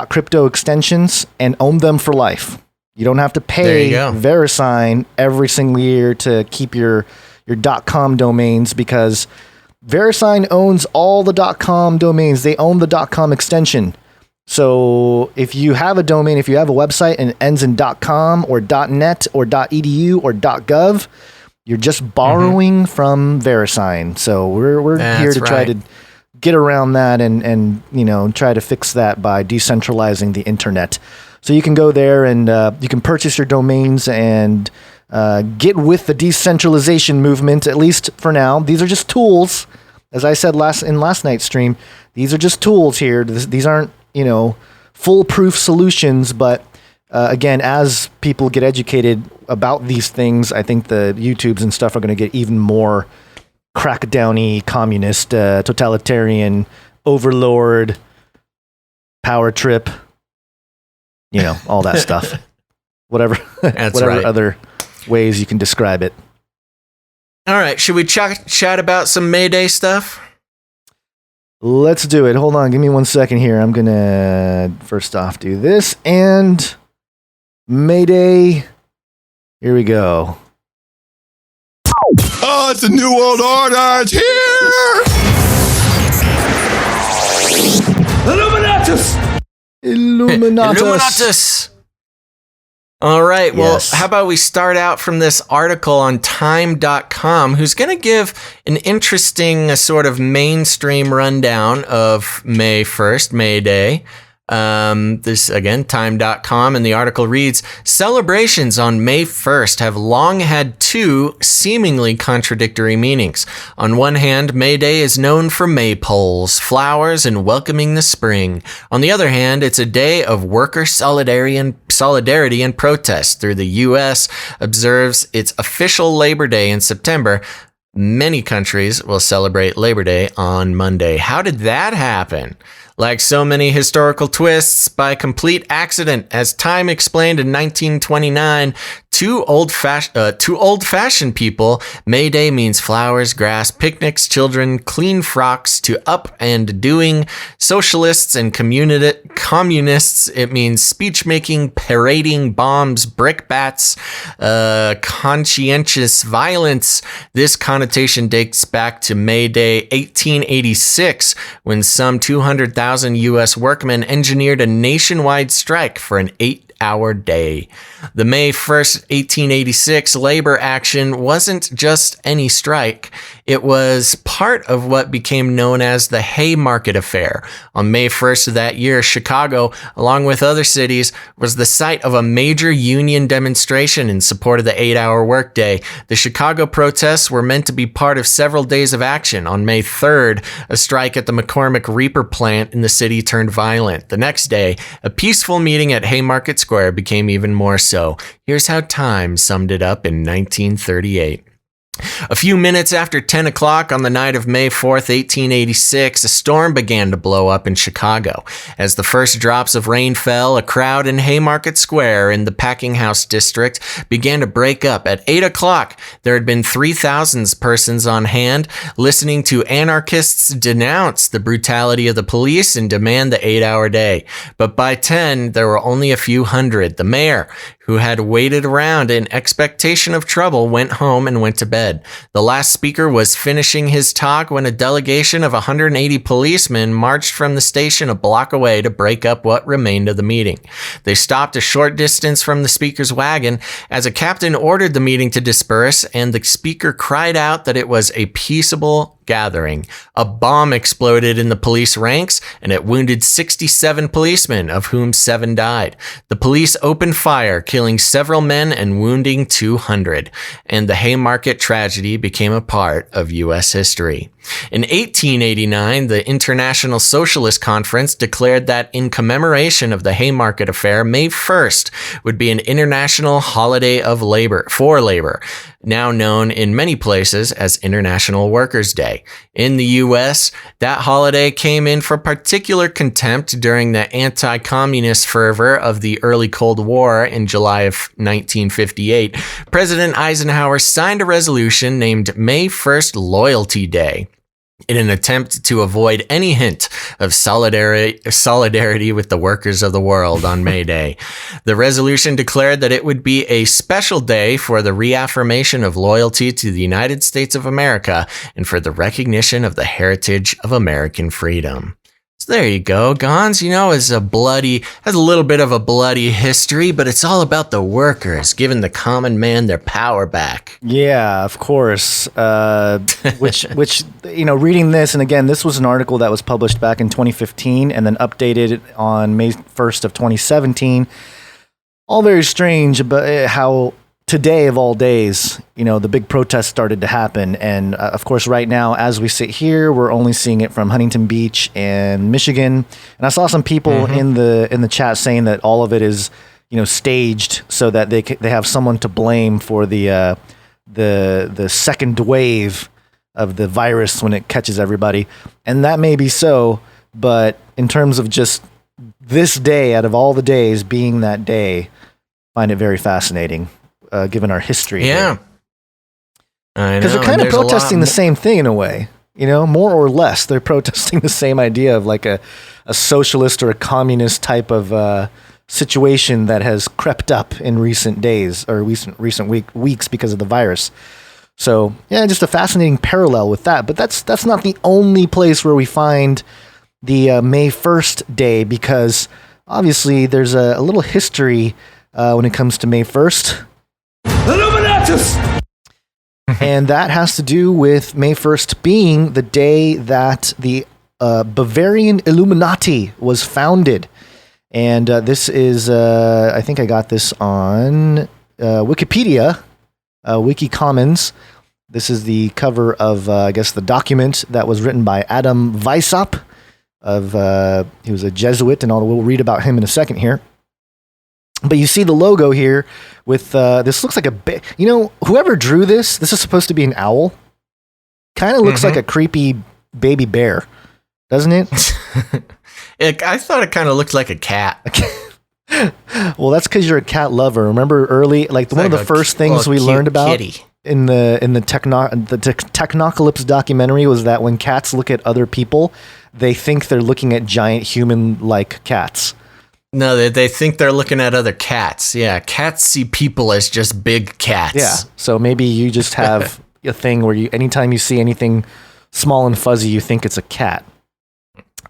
.crypto extensions, and own them for life. You don't have to pay VeriSign every single year to keep your .com domains, because VeriSign owns all the .com domains. They own the .com extension. So if you have a domain, if you have a website and it ends in .com or .net or .edu or .gov, you're just borrowing from VeriSign. So we're here to try to get around that and try to fix that by decentralizing the internet. So you can go there and you can purchase your domains and get with the decentralization movement, at least for now. These are just tools. As I said in last night's stream, these are just tools here. These aren't, foolproof solutions. But again, as people get educated about these things, I think the YouTubes and stuff are going to get even more crackdowny, communist, totalitarian, overlord, power trip, all that stuff. Whatever other ways you can describe it. All right, should we chat about some Mayday stuff? Let's do it. Hold on, give me 1 second here. I'm going to first off do this, and Mayday. Here we go. Oh, it's a new world order. It's here. Illuminatus. All right. Well, how about we start out from this article on time.com, who's going to give an interesting sort of mainstream rundown of May 1st, May Day. This again, time.com, and the article reads, celebrations on May 1st have long had two seemingly contradictory meanings. On one hand, May Day is known for maypoles, flowers, and welcoming the spring. On the other hand, it's a day of worker solidarity and protest. Through the U.S. observes its official Labor Day in September. Many countries will celebrate Labor Day on Monday. How did that happen? Like so many historical twists, by complete accident. As Time explained in 1929, to old-fashioned people, May Day means flowers, grass, picnics, children, clean frocks. To up and doing socialists and communists, it means speech-making, parading, bombs, brickbats, conscientious violence. This connotation dates back to May Day 1886, when some 200,000 100,000 U.S. workmen engineered a nationwide strike for an 8-hour day. The May 1st, 1886 labor action wasn't just any strike. It was part of what became known as the Haymarket Affair. On May 1st of that year, Chicago, along with other cities, was the site of a major union demonstration in support of the 8-hour workday. The Chicago protests were meant to be part of several days of action. On May 3rd, a strike at the McCormick Reaper plant in the city turned violent. The next day, a peaceful meeting at Haymarket Square became even more so. Here's how Time summed it up in 1938. A few minutes after 10 o'clock on the night of May 4th, 1886, a storm began to blow up in Chicago. As the first drops of rain fell, a crowd in Haymarket Square in the Packing House district began to break up. At 8 o'clock, there had been 3,000 persons on hand listening to anarchists denounce the brutality of the police and demand the 8-hour day. But by 10, there were only a few hundred. The mayor, who had waited around in expectation of trouble, went home and went to bed. The last speaker was finishing his talk when a delegation of 180 policemen marched from the station a block away to break up what remained of the meeting. They stopped a short distance from the speaker's wagon as a captain ordered the meeting to disperse, and the speaker cried out that it was a peaceable gathering. A bomb exploded in the police ranks, and it wounded 67 policemen, of whom 7 died. The police opened fire, killing several men and wounding 200, and the Haymarket tragedy became a part of U.S. history. In 1889, the International Socialist Conference declared that in commemoration of the Haymarket Affair, May 1st would be an international holiday of labor, for labor, now known in many places as International Workers' Day. In the U.S., that holiday came in for particular contempt during the anti-communist fervor of the early Cold War in July of 1958. President Eisenhower signed a resolution named May 1st Loyalty Day, in an attempt to avoid any hint of solidarity with the workers of the world on May Day. The resolution declared that it would be a special day for the reaffirmation of loyalty to the United States of America and for the recognition of the heritage of American freedom. So there you go. Gonz, has a little bit of a bloody history, but it's all about the workers, giving the common man their power back. Yeah, of course. Which reading this, and again, this was an article that was published back in 2015 and then updated on May 1st of 2017. All very strange, but how today of all days, the big protest started to happen. And of course, right now, as we sit here, we're only seeing it from Huntington Beach and Michigan. And I saw some people in the chat saying that all of it is, staged so that they have someone to blame for the second wave of the virus when it catches everybody. And that may be so, but in terms of just this day, out of all the days being that day, I find it very fascinating. Given our history. Yeah. Because they're kind of protesting the same thing in a way, more or less. They're protesting the same idea of like a socialist or a communist type of situation that has crept up in recent days or recent weeks because of the virus. So yeah, just a fascinating parallel with that. But that's not the only place where we find the May 1st day, because obviously there's a little history when it comes to May 1st. Illuminatus! And that has to do with May 1st being the day that the Bavarian Illuminati was founded. And this is, I think I got this on Wikipedia, Wiki Commons. This is the cover of, the document that was written by Adam Weishaupt. He was a Jesuit, and we'll read about him in a second here. But you see the logo here with, this looks like whoever drew this is supposed to be an owl. Kind of looks like a creepy baby bear, doesn't it? I thought it kind of looked like a cat. Well, that's because you're a cat lover. Remember early, one of the first things we learned about in the Technocalypse documentary was that when cats look at other people, they think they're looking at giant human-like cats. No, they think they're looking at other cats. Yeah, cats see people as just big cats. Yeah, so maybe you just have a thing where anytime you see anything small and fuzzy, you think it's a cat.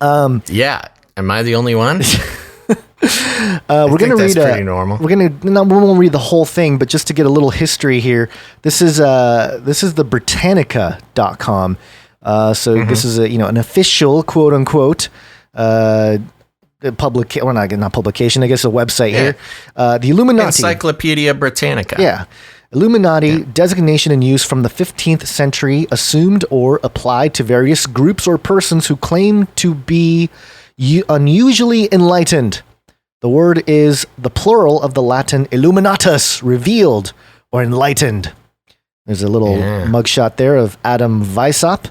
Yeah. Am I the only one? We're going to read pretty normal. We won't read the whole thing, but just to get a little history here, this is the Britannica.com. This is an official quote unquote not publication, I guess a website here. The Illuminati. Encyclopedia Britannica. Yeah. Illuminati, designation and use from the 15th century, assumed or applied to various groups or persons who claim to be unusually enlightened. The word is the plural of the Latin illuminatus, revealed or enlightened. There's a little mugshot there of Adam Weishaupt.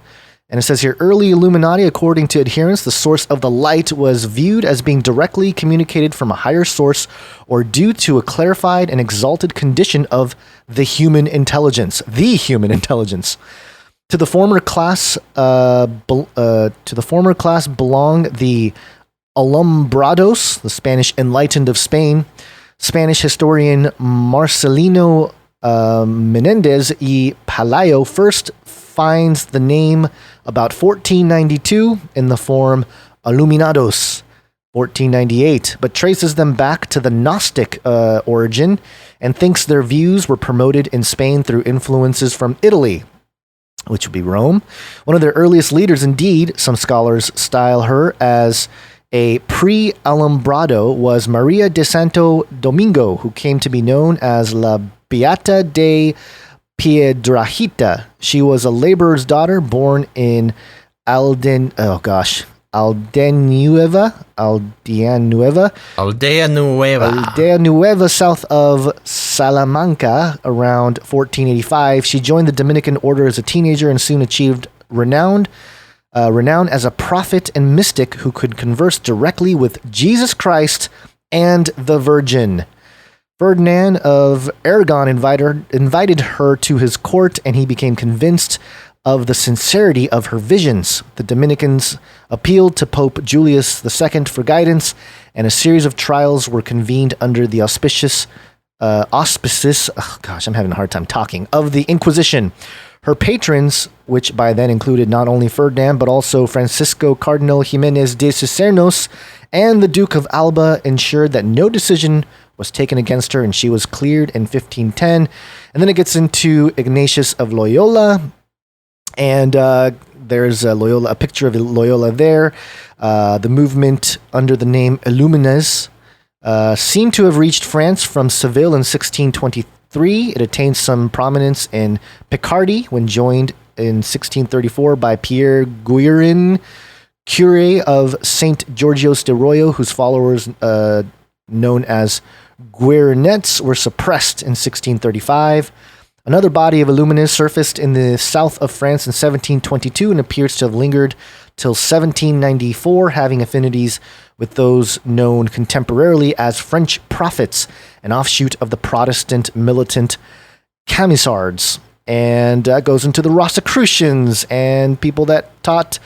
And it says here, early Illuminati, according to adherents, the source of the light was viewed as being directly communicated from a higher source or due to a clarified and exalted condition of the human intelligence. To the former class, belong the Alumbrados, the Spanish enlightened of Spain. Spanish historian Marcelino Menendez y Palayo first finds the name about 1492 in the form Illuminados, 1498, but traces them back to the Gnostic origin and thinks their views were promoted in Spain through influences from Italy, which would be Rome. One of their earliest leaders, indeed, some scholars style her as a pre-alumbrado, was Maria de Santo Domingo, who came to be known as La Beata de Piedrahita. She was a laborer's daughter born in Aldea Nueva, south of Salamanca, around 1485. She joined the Dominican order as a teenager and soon achieved renown as a prophet and mystic who could converse directly with Jesus Christ and the Virgin. Ferdinand of Aragon invited her to his court, and he became convinced of the sincerity of her visions. The Dominicans appealed to Pope Julius II for guidance, and a series of trials were convened under the auspices, I'm having a hard time talking, of the Inquisition. Her patrons, which by then included not only Ferdinand, but also Francisco Cardinal Jimenez de Cisneros and the Duke of Alba, ensured that no decision was taken against her, and she was cleared in 1510. And then it gets into Ignatius of Loyola, and there's a picture of Loyola there. The movement under the name Illumines seemed to have reached France from Seville in 1623. It attained some prominence in Picardy when joined in 1634 by Pierre Guérin, cure of Saint Georgios de Royo, whose followers, known as Guérinets, were suppressed in 1635. Another body of Illuminés surfaced in the south of France in 1722 and appears to have lingered till 1794, having affinities with those known contemporarily as French prophets, an offshoot of the Protestant militant Camisards, and goes into the Rosicrucians and people that taught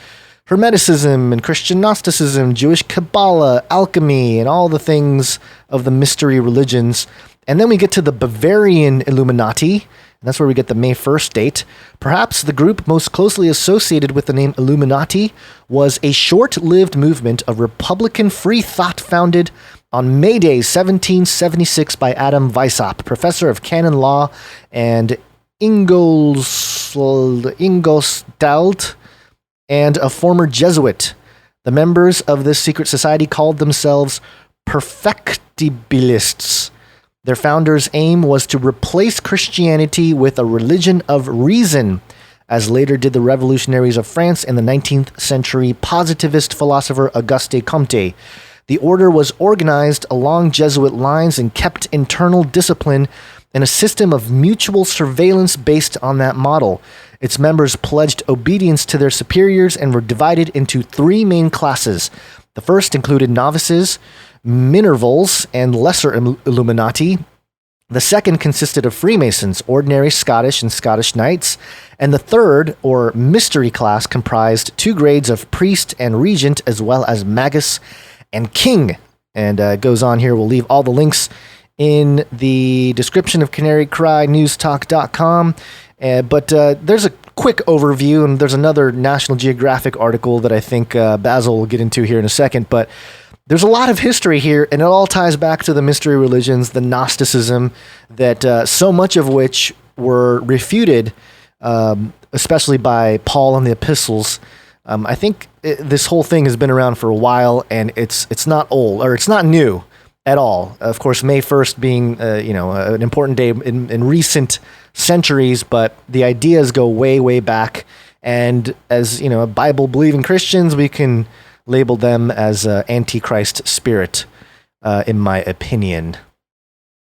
Hermeticism and Christian Gnosticism, Jewish Kabbalah, alchemy, and all the things of the mystery religions. And then we get to the Bavarian Illuminati, and that's where we get the May 1st date. Perhaps the group most closely associated with the name Illuminati was a short-lived movement of Republican free thought founded on May Day 1776 by Adam Weishaupt, professor of canon law and Ingolstadt, and a former Jesuit. The members of this secret society called themselves perfectibilists. Their founders' aim was to replace Christianity with a religion of reason, as later did the revolutionaries of France and the 19th century positivist philosopher Auguste Comte. The order was organized along Jesuit lines and kept internal discipline in a system of mutual surveillance based on that model. Its members pledged obedience to their superiors and were divided into three main classes. The first included novices, Minervals, and lesser Illuminati. The second consisted of Freemasons, ordinary Scottish and Scottish Knights. And the third, or mystery class, comprised two grades of priest and regent, as well as magus and king. And it goes on here. We'll leave all the links in the description of CanaryCryNewsTalk.com. But there's a quick overview, and there's another National Geographic article that I think Basil will get into here in a second. But there's a lot of history here, and it all ties back to the mystery religions, the Gnosticism, that so much of which were refuted, especially by Paul in the epistles. I think this whole thing has been around for a while, and it's not old, or it's not new at all. Of course, May 1st being an important day in recent centuries, but the ideas go way, way back. And as Bible-believing Christians, we can label them as Antichrist spirit, in my opinion.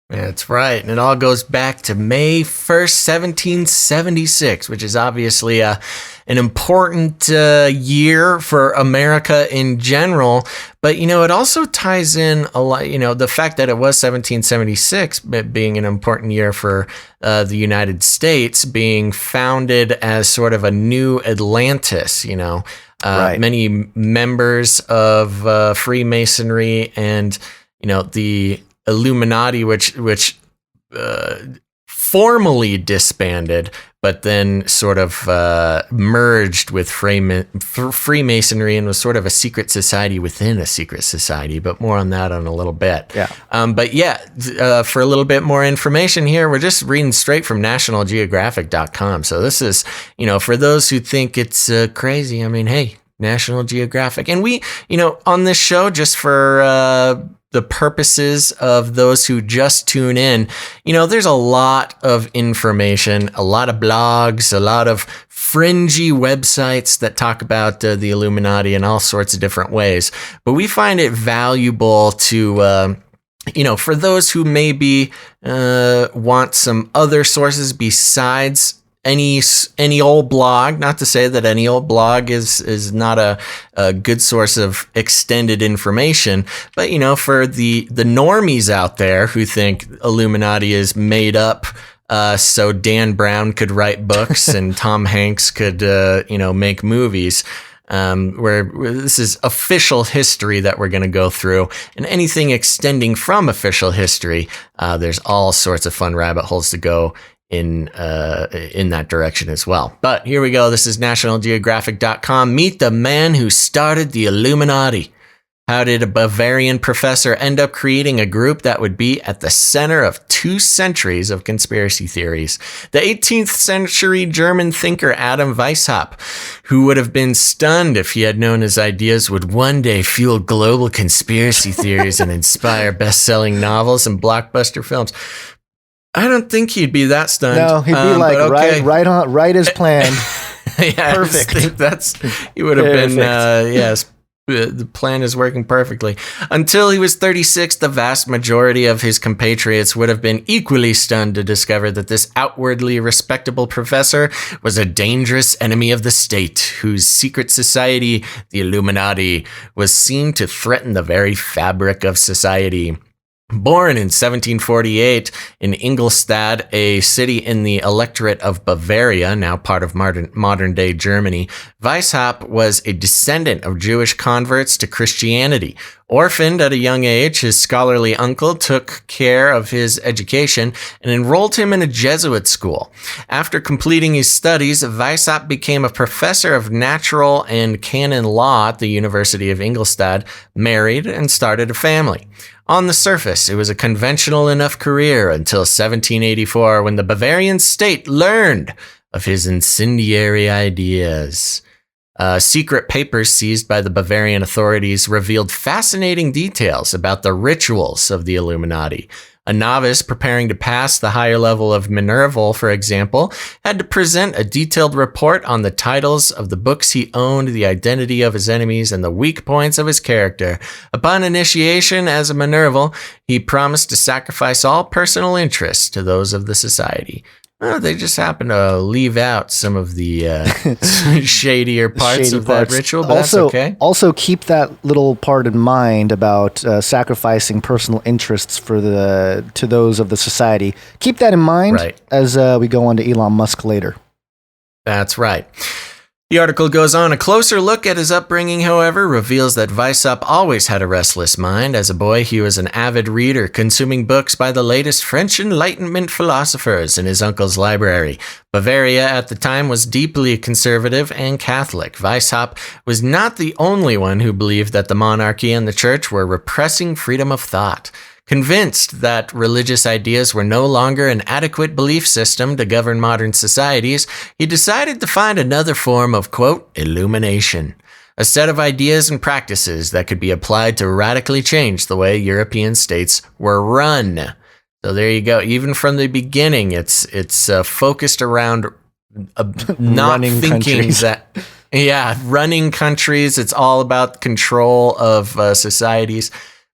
That's right. And it all goes back to May 1st, 1776, which is obviously an important year for America in general. But, it also ties in a lot, the fact that it was 1776 being an important year for the United States, being founded as sort of a new Atlantis, right. Many members of Freemasonry and, the Illuminati, which formally disbanded, but then sort of merged with Freemasonry and was sort of a secret society within a secret society. But more on that in a little bit. Yeah. For a little bit more information here, we're just reading straight from NationalGeographic.com. So this is, for those who think it's crazy. I mean, hey, National Geographic, and we, on this show, just for the purposes of those who just tune in, there's a lot of information, a lot of blogs, a lot of fringy websites that talk about the Illuminati in all sorts of different ways. But we find it valuable to, for those who maybe want some other sources besides any old blog, not to say that any old blog is not a good source of extended information, but for the normies out there who think Illuminati is made up so Dan Brown could write books and Tom Hanks could make movies, where this is official history that we're going to go through, and anything extending from official history, there's all sorts of fun rabbit holes to go in that direction as well. But here we go. This is NationalGeographic.com. Meet the man who started the Illuminati. How did a Bavarian professor end up creating a group that would be at the center of 2 centuries of conspiracy theories? The 18th century German thinker Adam Weishaupt, who would have been stunned if he had known his ideas would one day fuel global conspiracy theories and inspire best-selling novels and blockbuster films. I don't think he'd be that stunned. No, he'd be like, okay. right as planned. Yeah, perfect. He would have been, yes, the plan is working perfectly. Until he was 36, the vast majority of his compatriots would have been equally stunned to discover that this outwardly respectable professor was a dangerous enemy of the state, whose secret society, the Illuminati, was seen to threaten the very fabric of society. Born in 1748 in Ingolstadt, a city in the electorate of Bavaria, now part of modern-day Germany, Weishaupt was a descendant of Jewish converts to Christianity. Orphaned at a young age, his scholarly uncle took care of his education and enrolled him in a Jesuit school. After completing his studies, Weishaupt became a professor of natural and canon law at the University of Ingolstadt, married, and started a family. On the surface, it was a conventional enough career until 1784, when the Bavarian state learned of his incendiary ideas. Secret papers seized by the Bavarian authorities revealed fascinating details about the rituals of the Illuminati. A novice preparing to pass the higher level of Minerval, for example, had to present a detailed report on the titles of the books he owned, the identity of his enemies, and the weak points of his character. Upon initiation as a Minerval, he promised to sacrifice all personal interests to those of the society. Well, they just happen to leave out some of the shadier parts of that ritual, but that's okay. Also, keep that little part in mind about sacrificing personal interests to those of the society. Keep that in mind as we go on to Elon Musk later. That's right. The article goes on. A closer look at his upbringing, however, reveals that Weishaupt always had a restless mind. As a boy, he was an avid reader, consuming books by the latest French Enlightenment philosophers in his uncle's library. Bavaria at the time was deeply conservative and Catholic. Weishaupt was not the only one who believed that the monarchy and the church were repressing freedom of thought. Convinced that religious ideas were no longer an adequate belief system to govern modern societies, he decided to find another form of, quote, illumination. A set of ideas and practices that could be applied to radically change the way European states were run. So there you go. Even from the beginning, it's focused around not Running thinking countries. that, running countries. It's all about control of societies.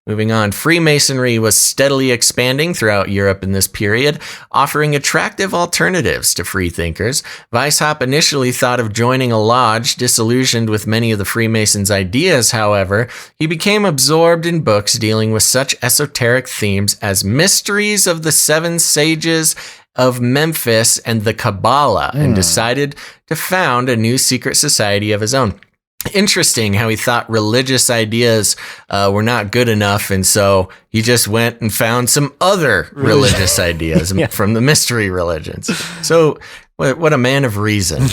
Moving on, Freemasonry was steadily expanding throughout Europe in this period, offering attractive alternatives to freethinkers. Weishaupt initially thought of joining a lodge. Disillusioned with many of the Freemasons' ideas, however, he became absorbed in books dealing with such esoteric themes as Mysteries of the Seven Sages of Memphis and the Kabbalah, and decided to found a new secret society of his own. Interesting how he thought religious ideas were not good enough, and so he just went and found some other religious ideas from the mystery religions. So, what a man of reason.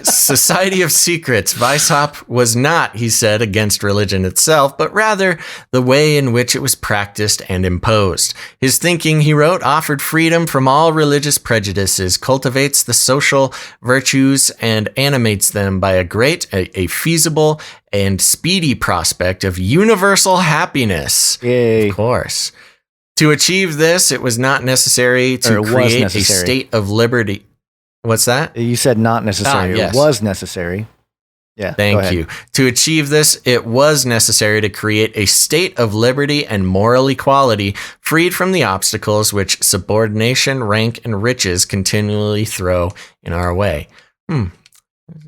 Society of Secrets. Weishaupt was not, he said, against religion itself, but rather the way in which it was practiced and imposed. His thinking, he wrote, offered freedom from all religious prejudices, cultivates the social virtues, and animates them by a feasible and speedy prospect of universal happiness. Yay. Of course. To achieve this, it was not necessary to create a state of liberty. What's that? You said not necessary. Yes. It was necessary. Yeah. Thank you. To achieve this, it was necessary to create a state of liberty and moral equality, freed from the obstacles which subordination, rank, and riches continually throw in our way.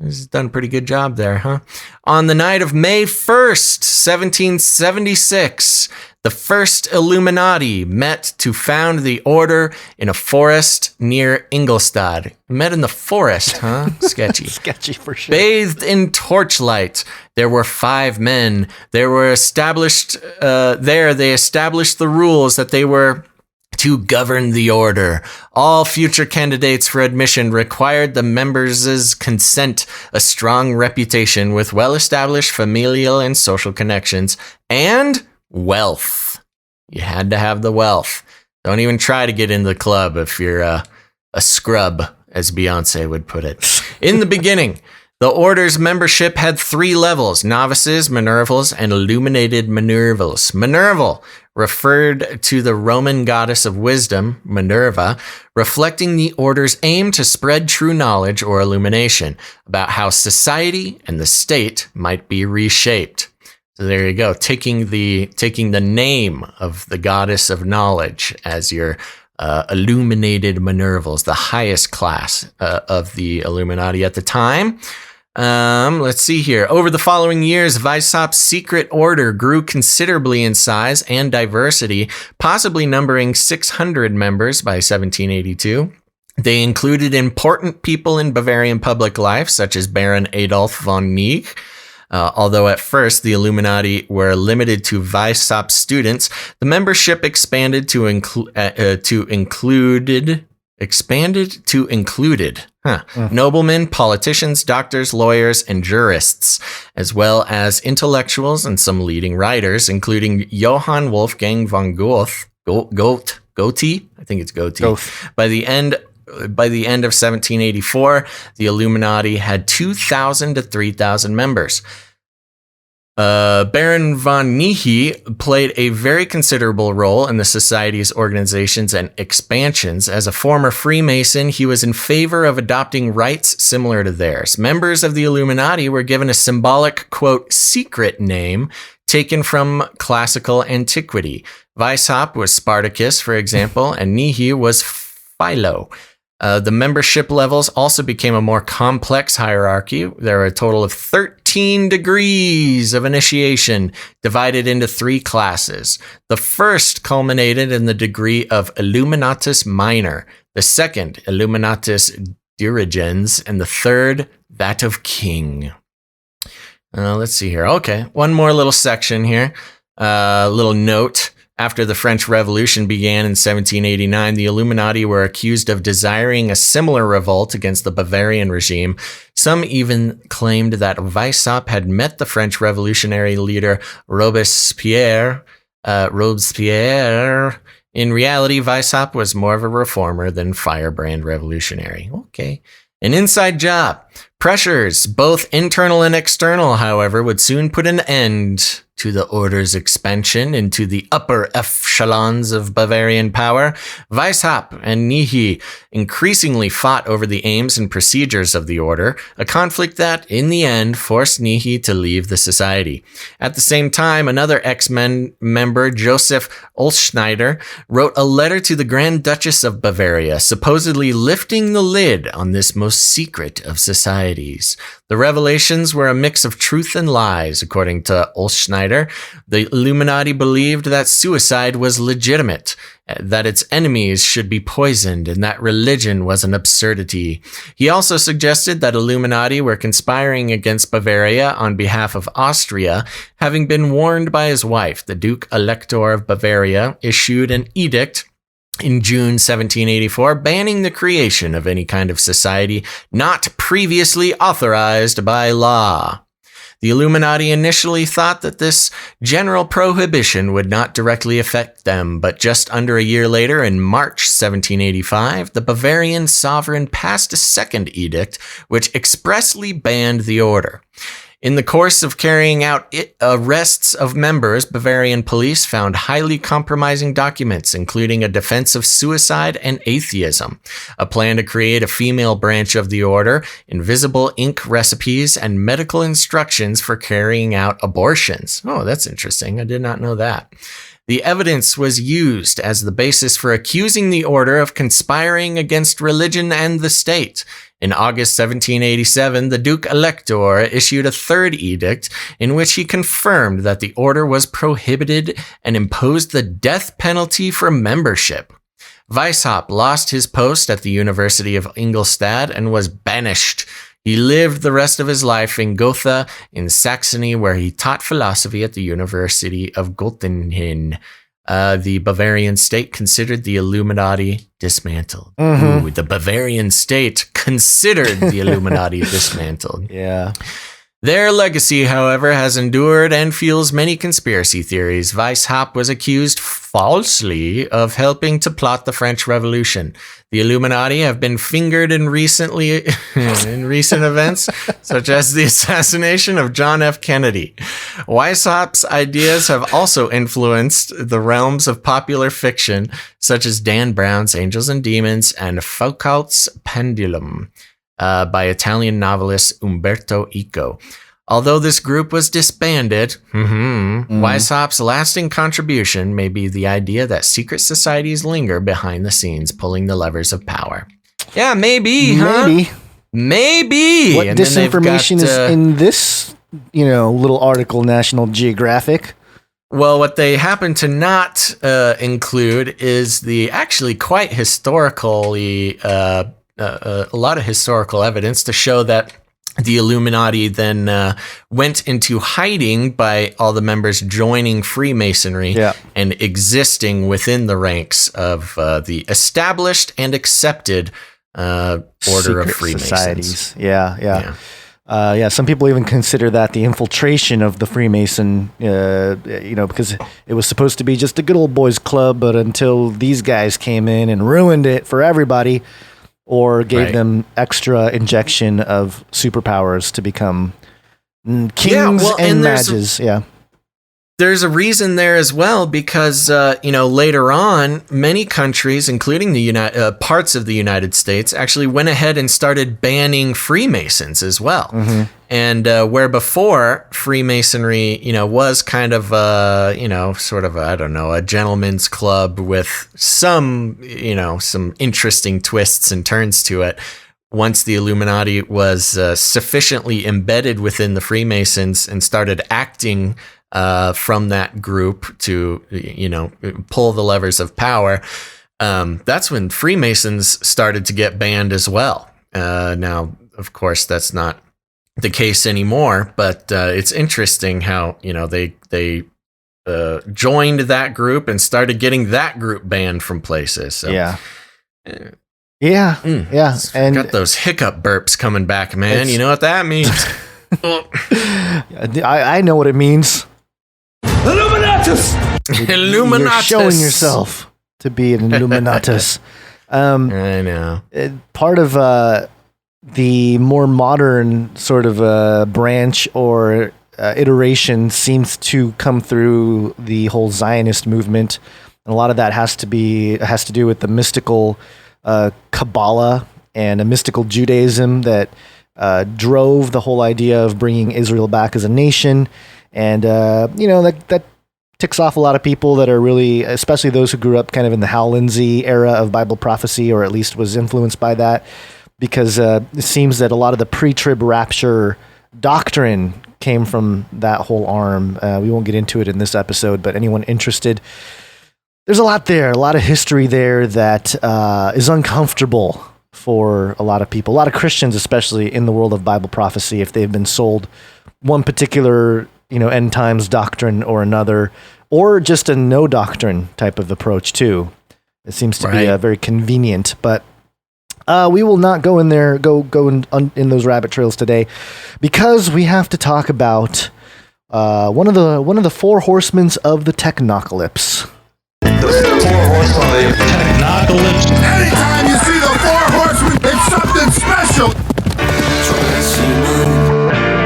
He's done a pretty good job there, huh? On the night of May 1st, 1776, the first Illuminati met to found the order in a forest near Ingolstadt. Met in the forest, huh? Sketchy. Sketchy for sure. Bathed in torchlight, there were 5 men. They were established they established the rules that they were to govern the order. All future candidates for admission required the members' consent, a strong reputation with well-established familial and social connections, and wealth. You had to have the wealth. Don't even try to get into the club if you're a scrub, as Beyonce would put it. In the beginning, the order's membership had 3 levels: novices, Minervals, and illuminated Minervals. Minerval referred to the Roman goddess of wisdom, Minerva, reflecting the order's aim to spread true knowledge or illumination about how society and the state might be reshaped. So there you go, taking the name of the goddess of knowledge as your illuminated Minervals, the highest class of the Illuminati at the time. Let's see here. Over the following years, Weishaupt's secret order grew considerably in size and diversity, possibly numbering 600 members by 1782. They included important people in Bavarian public life, such as Baron Adolf von Neig. Although at first the Illuminati were limited to Weishaupt students, the membership expanded to included noblemen, politicians, doctors, lawyers, and jurists, as well as intellectuals and some leading writers, including Johann Wolfgang von Goethe. I think it's Goethe. By the end of 1784, the Illuminati had 2,000 to 3,000 members. Baron von Neig played a very considerable role in the society's organizations and expansions. As a former Freemason, he was in favor of adopting rites similar to theirs. Members of the Illuminati were given a symbolic, quote, secret name taken from classical antiquity. Weishaupt was Spartacus, for example, and Neig was Philo. The membership levels also became a more complex hierarchy. There are a total of 13 degrees of initiation divided into 3 classes. The first culminated in the degree of Illuminatus Minor. The second, Illuminatus dirigens, and the third, that of king. Let's see here. Okay, one more little section here. Little note. After the French Revolution began in 1789, the Illuminati were accused of desiring a similar revolt against the Bavarian regime. Some even claimed that Weishaupt had met the French revolutionary leader Robespierre. In reality, Weishaupt was more of a reformer than firebrand revolutionary. Okay. An inside job. Pressures, both internal and external, however, would soon put an end to the order's expansion into the upper echelons of Bavarian power. Weishaupt and Nihi increasingly fought over the aims and procedures of the order, a conflict that, in the end, forced Nihi to leave the society. At the same time, another ex-member, Joseph Olschneider, wrote a letter to the Grand Duchess of Bavaria, supposedly lifting the lid on this most secret of societies. The revelations were a mix of truth and lies, according to Olschneider. The Illuminati believed that suicide was legitimate, that its enemies should be poisoned, and that religion was an absurdity. He also suggested that Illuminati were conspiring against Bavaria on behalf of Austria, having been warned by his wife. The Duke Elector of Bavaria issued an edict in June 1784, banning the creation of any kind of society not previously authorized by law. The Illuminati initially thought that this general prohibition would not directly affect them, but just under a year later, in March 1785, the Bavarian sovereign passed a second edict, which expressly banned the order. In the course of carrying out arrests of members, Bavarian police found highly compromising documents, including a defense of suicide and atheism, a plan to create a female branch of the order, invisible ink recipes, and medical instructions for carrying out abortions. Oh, that's interesting. I did not know that. The evidence was used as the basis for accusing the order of conspiring against religion and the state. In August 1787, the Duke Elector issued a third edict in which he confirmed that the order was prohibited and imposed the death penalty for membership. Weishaupt lost his post at the University of Ingolstadt and was banished. He lived the rest of his life in Gotha in Saxony, where he taught philosophy at the University of Göttingen. The Bavarian state considered the Illuminati dismantled. Ooh, the Bavarian state considered the Illuminati dismantled. Yeah. Their legacy, however, has endured and fuels many conspiracy theories. Weishaupt was accused falsely of helping to plot the French Revolution. The Illuminati have been fingered in recent events, such as the assassination of John F. Kennedy. Weishaupt's ideas have also influenced the realms of popular fiction, such as Dan Brown's Angels and Demons and Foucault's Pendulum, by Italian novelist Umberto Eco. Although this group was disbanded, Weishaupt's lasting contribution may be the idea that secret societies linger behind the scenes, pulling the levers of power. Yeah, maybe, huh? Maybe. What And disinformation is in this, little article, National Geographic? Well, what they happen to not include is the actually quite historically, a lot of historical evidence to show that the Illuminati then went into hiding by all the members joining Freemasonry and existing within the ranks of the established and accepted order Secret of Freemasons. Societies. Yeah. Some people even consider that the infiltration of the Freemason, because it was supposed to be just a good old boys club, but until these guys came in and ruined it for everybody, or gave them extra injection of superpowers to become kings and mages. There's a reason there as well, because later on, many countries, including the parts of the United States, actually went ahead and started banning Freemasons as well. And where before Freemasonry, was kind of sort of a gentleman's club with some interesting twists and turns to it. Once the Illuminati was sufficiently embedded within the Freemasons and started acting from that group to, pull the levers of power, that's when Freemasons started to get banned as well. Now, of course, that's not the case anymore, but it's interesting how, they joined that group and started getting that group banned from places. So, Yeah. And And got those hiccup burps coming back, man. You know what that means? I know what it means. Illuminatus! Illuminatus. You're showing yourself to be an Illuminatus. I know. Part of the more modern sort of branch or iteration seems to come through the whole Zionist movement, and a lot of that has to do with the mystical Kabbalah and a mystical Judaism that drove the whole idea of bringing Israel back as a nation, and that ticks off a lot of people that are really, especially those who grew up kind of in the Hal Lindsey era of Bible prophecy, or at least was influenced by that, because it seems that a lot of the pre-trib rapture doctrine came from that whole arm. We won't get into it in this episode, but anyone interested, there's a lot there, a lot of history there that is uncomfortable for a lot of people, a lot of Christians, especially in the world of Bible prophecy, if they've been sold one particular end times doctrine or another, or just a no doctrine type of approach too. It seems to be very convenient, but we will not go in there, go in those rabbit trails today, because we have to talk about one of the four horsemen of the technocalypse. Anytime you see the four horsemen, it's something special.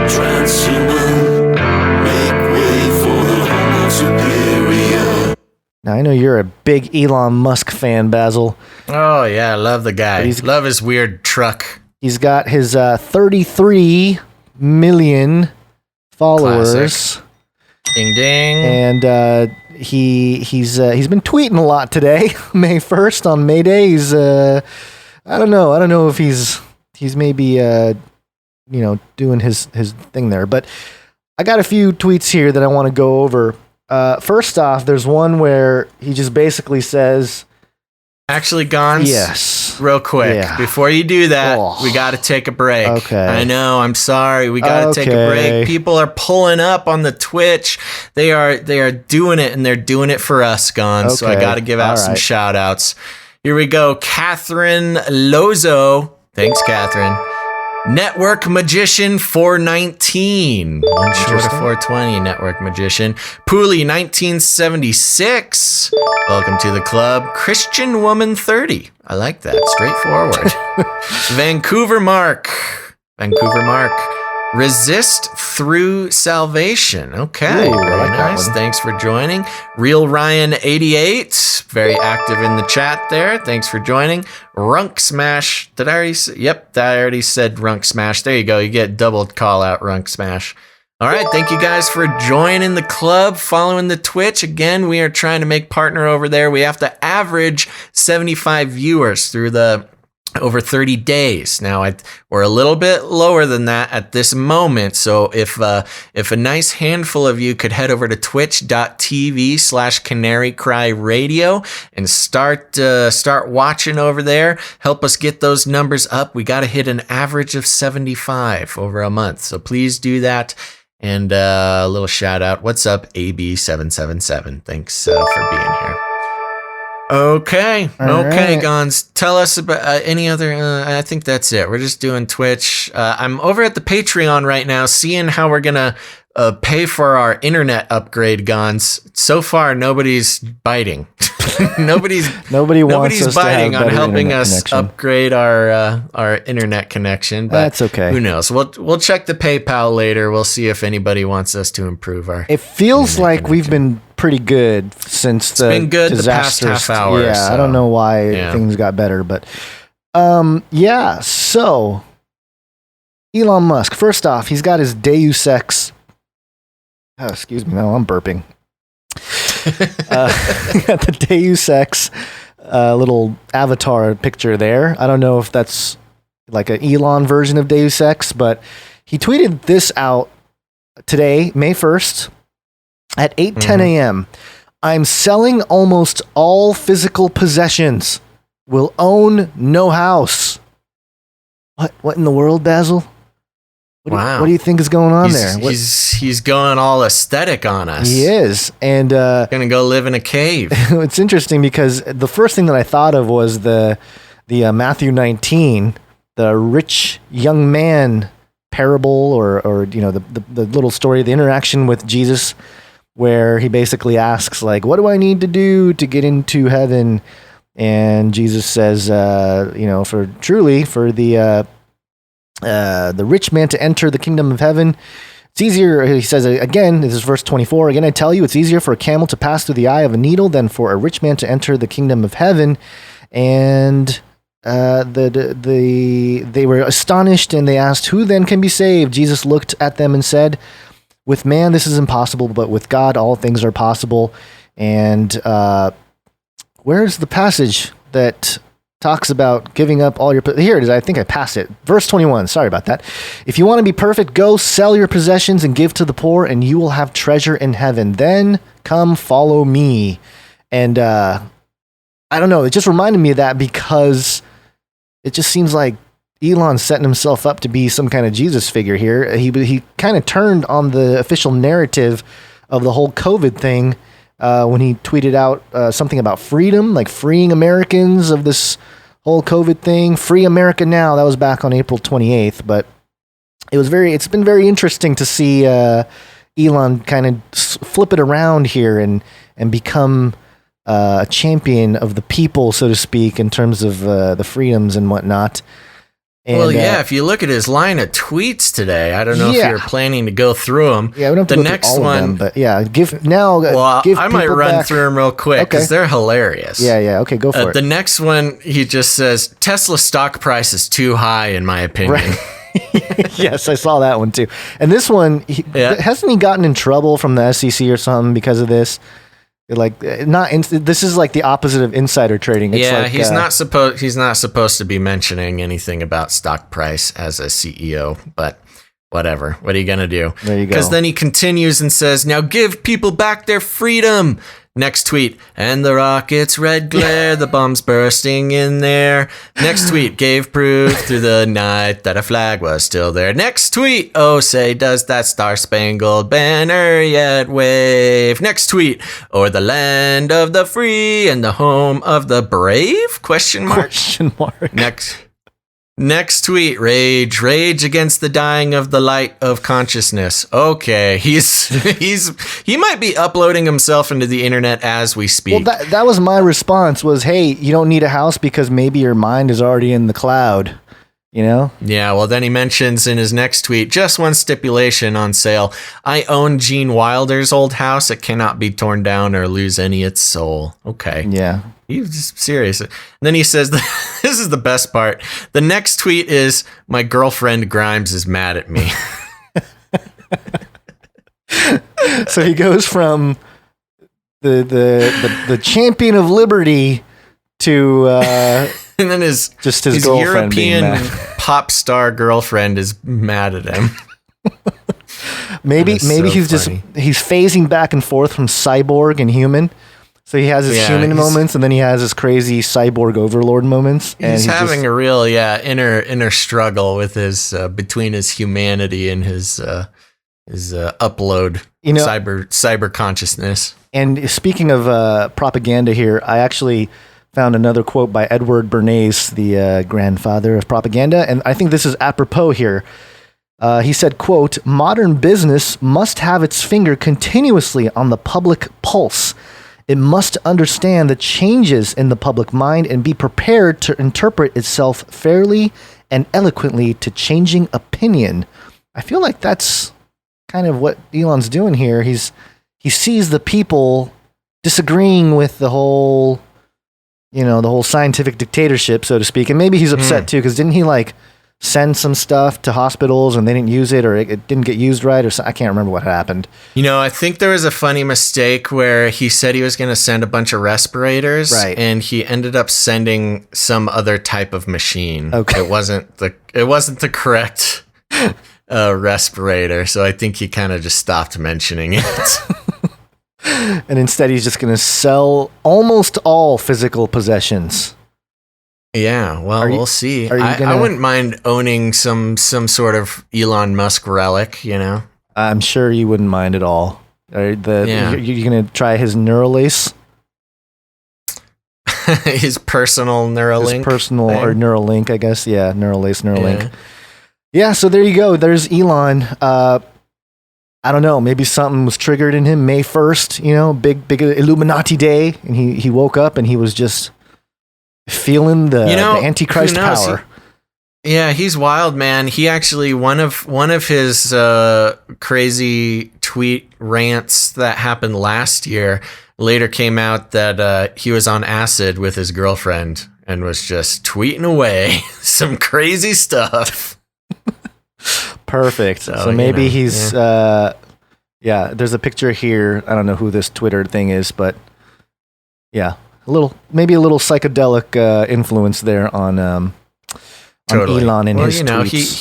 Transhuman, make way for the Homo superior. Now, I know you're a big Elon Musk fan, Basil. Oh, yeah, I love the guy. Love his weird truck. He's got his 33 million followers. Classic. Ding, ding. And he's been tweeting a lot today, May 1st on May Day. He's I don't know if he's maybe doing his thing there, but I got a few tweets here that I want to go over. First off, there's one where he just basically says, actually, Gonz, yes, real quick, before you do that, we got to take a break. Okay. I know, I'm sorry. We got to take a break. People are pulling up on the Twitch. They are doing it, and they're doing it for us, Gonz. So I got to give out some shout outs. Here we go. Catherine Lozo. Thanks, Catherine. Network Magician 419. One short of 420, Network Magician. Pooley 1976. Welcome to the club. Christian Woman 30. I like that. Straightforward. Vancouver Mark. Resist Through Salvation. Okay, Ooh, very like nice. Thanks for joining. Real Ryan 88, very active in the chat there. Thanks for joining. Runk Smash. Did I already say? Yep, I already said Runk Smash. There you go. You get double call out Runk Smash. All right, thank you guys for joining the club, following the Twitch. Again, we are trying to make partner over there. We have to average 75 viewers through the over 30 days. Now, we're a little bit lower than that at this moment. So if a nice handful of you could head over to twitch.tv/Canary Cry Radio and start watching over there, help us get those numbers up. We got to hit an average of 75 over a month. So please do that. And a little shout out. What's up, AB777? Thanks for being here. Okay, right. Gonz, tell us about any other, I think that's it. We're just doing Twitch. I'm over at the Patreon right now, seeing how we're going to pay for our internet upgrade, Gonz. So far, nobody's biting. Nobody's biting on helping us connection. Upgrade our internet connection. But that's okay. Who knows? We'll check the PayPal later. We'll see if anybody wants us to improve our. It feels like we've been pretty good since it's been good the past half hour. Yeah, so. I don't know why things got better, but So Elon Musk. First off, he's got his Deus Ex. Oh, excuse me. No, I'm burping. Got the Deus Ex little avatar picture there. I don't know if that's like an Elon version of Deus Ex, but he tweeted this out today, May 1st at 8:10 a.m. I'm selling almost all physical possessions. Will own no house. What in the world, Basil? Wow. What do you think is going on there? He's going all aesthetic on us. He is. And gonna go live in a cave. it's interesting because the first thing that I thought of was the Matthew 19, the rich young man parable, or the little story, the interaction with Jesus, where he basically asks, like, what do I need to do to get into heaven? And Jesus says, for the rich man to enter the kingdom of heaven, it's easier, he says again, this is verse 24, again, I tell you, it's easier for a camel to pass through the eye of a needle than for a rich man to enter the kingdom of heaven. And they were astonished, and they asked, who then can be saved? Jesus looked at them and said, with man this is impossible, but with God all things are possible. And where's the passage that talks about giving up all your... Here it is. I think I passed it. Verse 21. Sorry about that. If you want to be perfect, go sell your possessions and give to the poor, and you will have treasure in heaven. Then come follow me. And I don't know. It just reminded me of that because it just seems like Elon's setting himself up to be some kind of Jesus figure here. He kind of turned on the official narrative of the whole COVID thing when he tweeted out something about freedom, like freeing Americans of this whole COVID thing. Free America now. That was back on April 28th, but it's been very interesting to see Elon kind of flip it around here and become a champion of the people, so to speak, in terms of the freedoms and whatnot. And, well, yeah, if you look at his line of tweets today, I don't know if you're planning to go through them. Yeah, we don't have to the go next through all one, of them, but yeah, give I might run back. through them real quick because they're hilarious. Yeah, okay, go for it. The next one, he just says, Tesla stock price is too high, in my opinion. Right. Yes, I saw that one too. And this one, hasn't he gotten in trouble from the SEC or something because of this? This is like the opposite of insider trading. It's he's not supposed to be mentioning anything about stock price as a CEO, but whatever. What are you gonna do? There you go. Because then he continues and says, "Now give people back their freedom." Next tweet, and the rocket's red glare, the bombs bursting in there. Next tweet, gave proof through the night that a flag was still there. Next tweet, oh say, does that star-spangled banner yet wave? Next tweet, o'er the land of the free and the home of the brave? Question mark. Next tweet, rage against the dying of the light of consciousness. Okay, he might be uploading himself into the internet as we speak. Well, that was my response was, hey, you don't need a house because maybe your mind is already in the cloud, you know? Yeah, well, then he mentions in his next tweet, just one stipulation on sale. I own Gene Wilder's old house. It cannot be torn down or lose any its soul. Okay. Yeah. He's just serious. And then he says, this is the best part. The next tweet is, my girlfriend Grimes is mad at me. So he goes from the champion of liberty to and then his girlfriend European pop star girlfriend is mad at him. maybe he's phasing back and forth from cyborg and human. So he has his human moments, and then he has his crazy cyborg overlord moments. And he's having a real inner struggle with his between his humanity and his upload, cyber consciousness. And speaking of propaganda here, I actually found another quote by Edward Bernays, the grandfather of propaganda, and I think this is apropos here. He said, quote, modern business must have its finger continuously on the public pulse. It must understand the changes in the public mind and be prepared to interpret itself fairly and eloquently to changing opinion. I feel like that's kind of what Elon's doing here. He sees the people disagreeing with the whole scientific dictatorship, so to speak. And maybe he's upset too, because didn't he send some stuff to hospitals and they didn't use it, or it didn't get used right, or I can't remember what happened. I think there was a funny mistake where he said he was going to send a bunch of respirators, right, and he ended up sending some other type of machine. Okay. It wasn't the correct respirator, so I think he kind of just stopped mentioning it. And instead he's just going to sell almost all physical possessions. Yeah, well, we'll see. are you I wouldn't mind owning some sort of Elon Musk relic, you know? I'm sure you wouldn't mind at all. You're going to try his Neuralace? His personal Neuralink. His personal, or Neuralink, I guess. Yeah, Neuralace, Neuralink. Yeah, so there you go. There's Elon. I don't know. Maybe something was triggered in him May 1st, you know, big Illuminati day. And he woke up and he was just feeling the Antichrist power. He's wild, man. He actually, one of his crazy tweet rants that happened last year later came out that he was on acid with his girlfriend and was just tweeting away some crazy stuff. Perfect. So maybe he's there's a picture here. I don't know who this Twitter thing is, but yeah, maybe a little psychedelic influence there on totally. Elon and his tweets.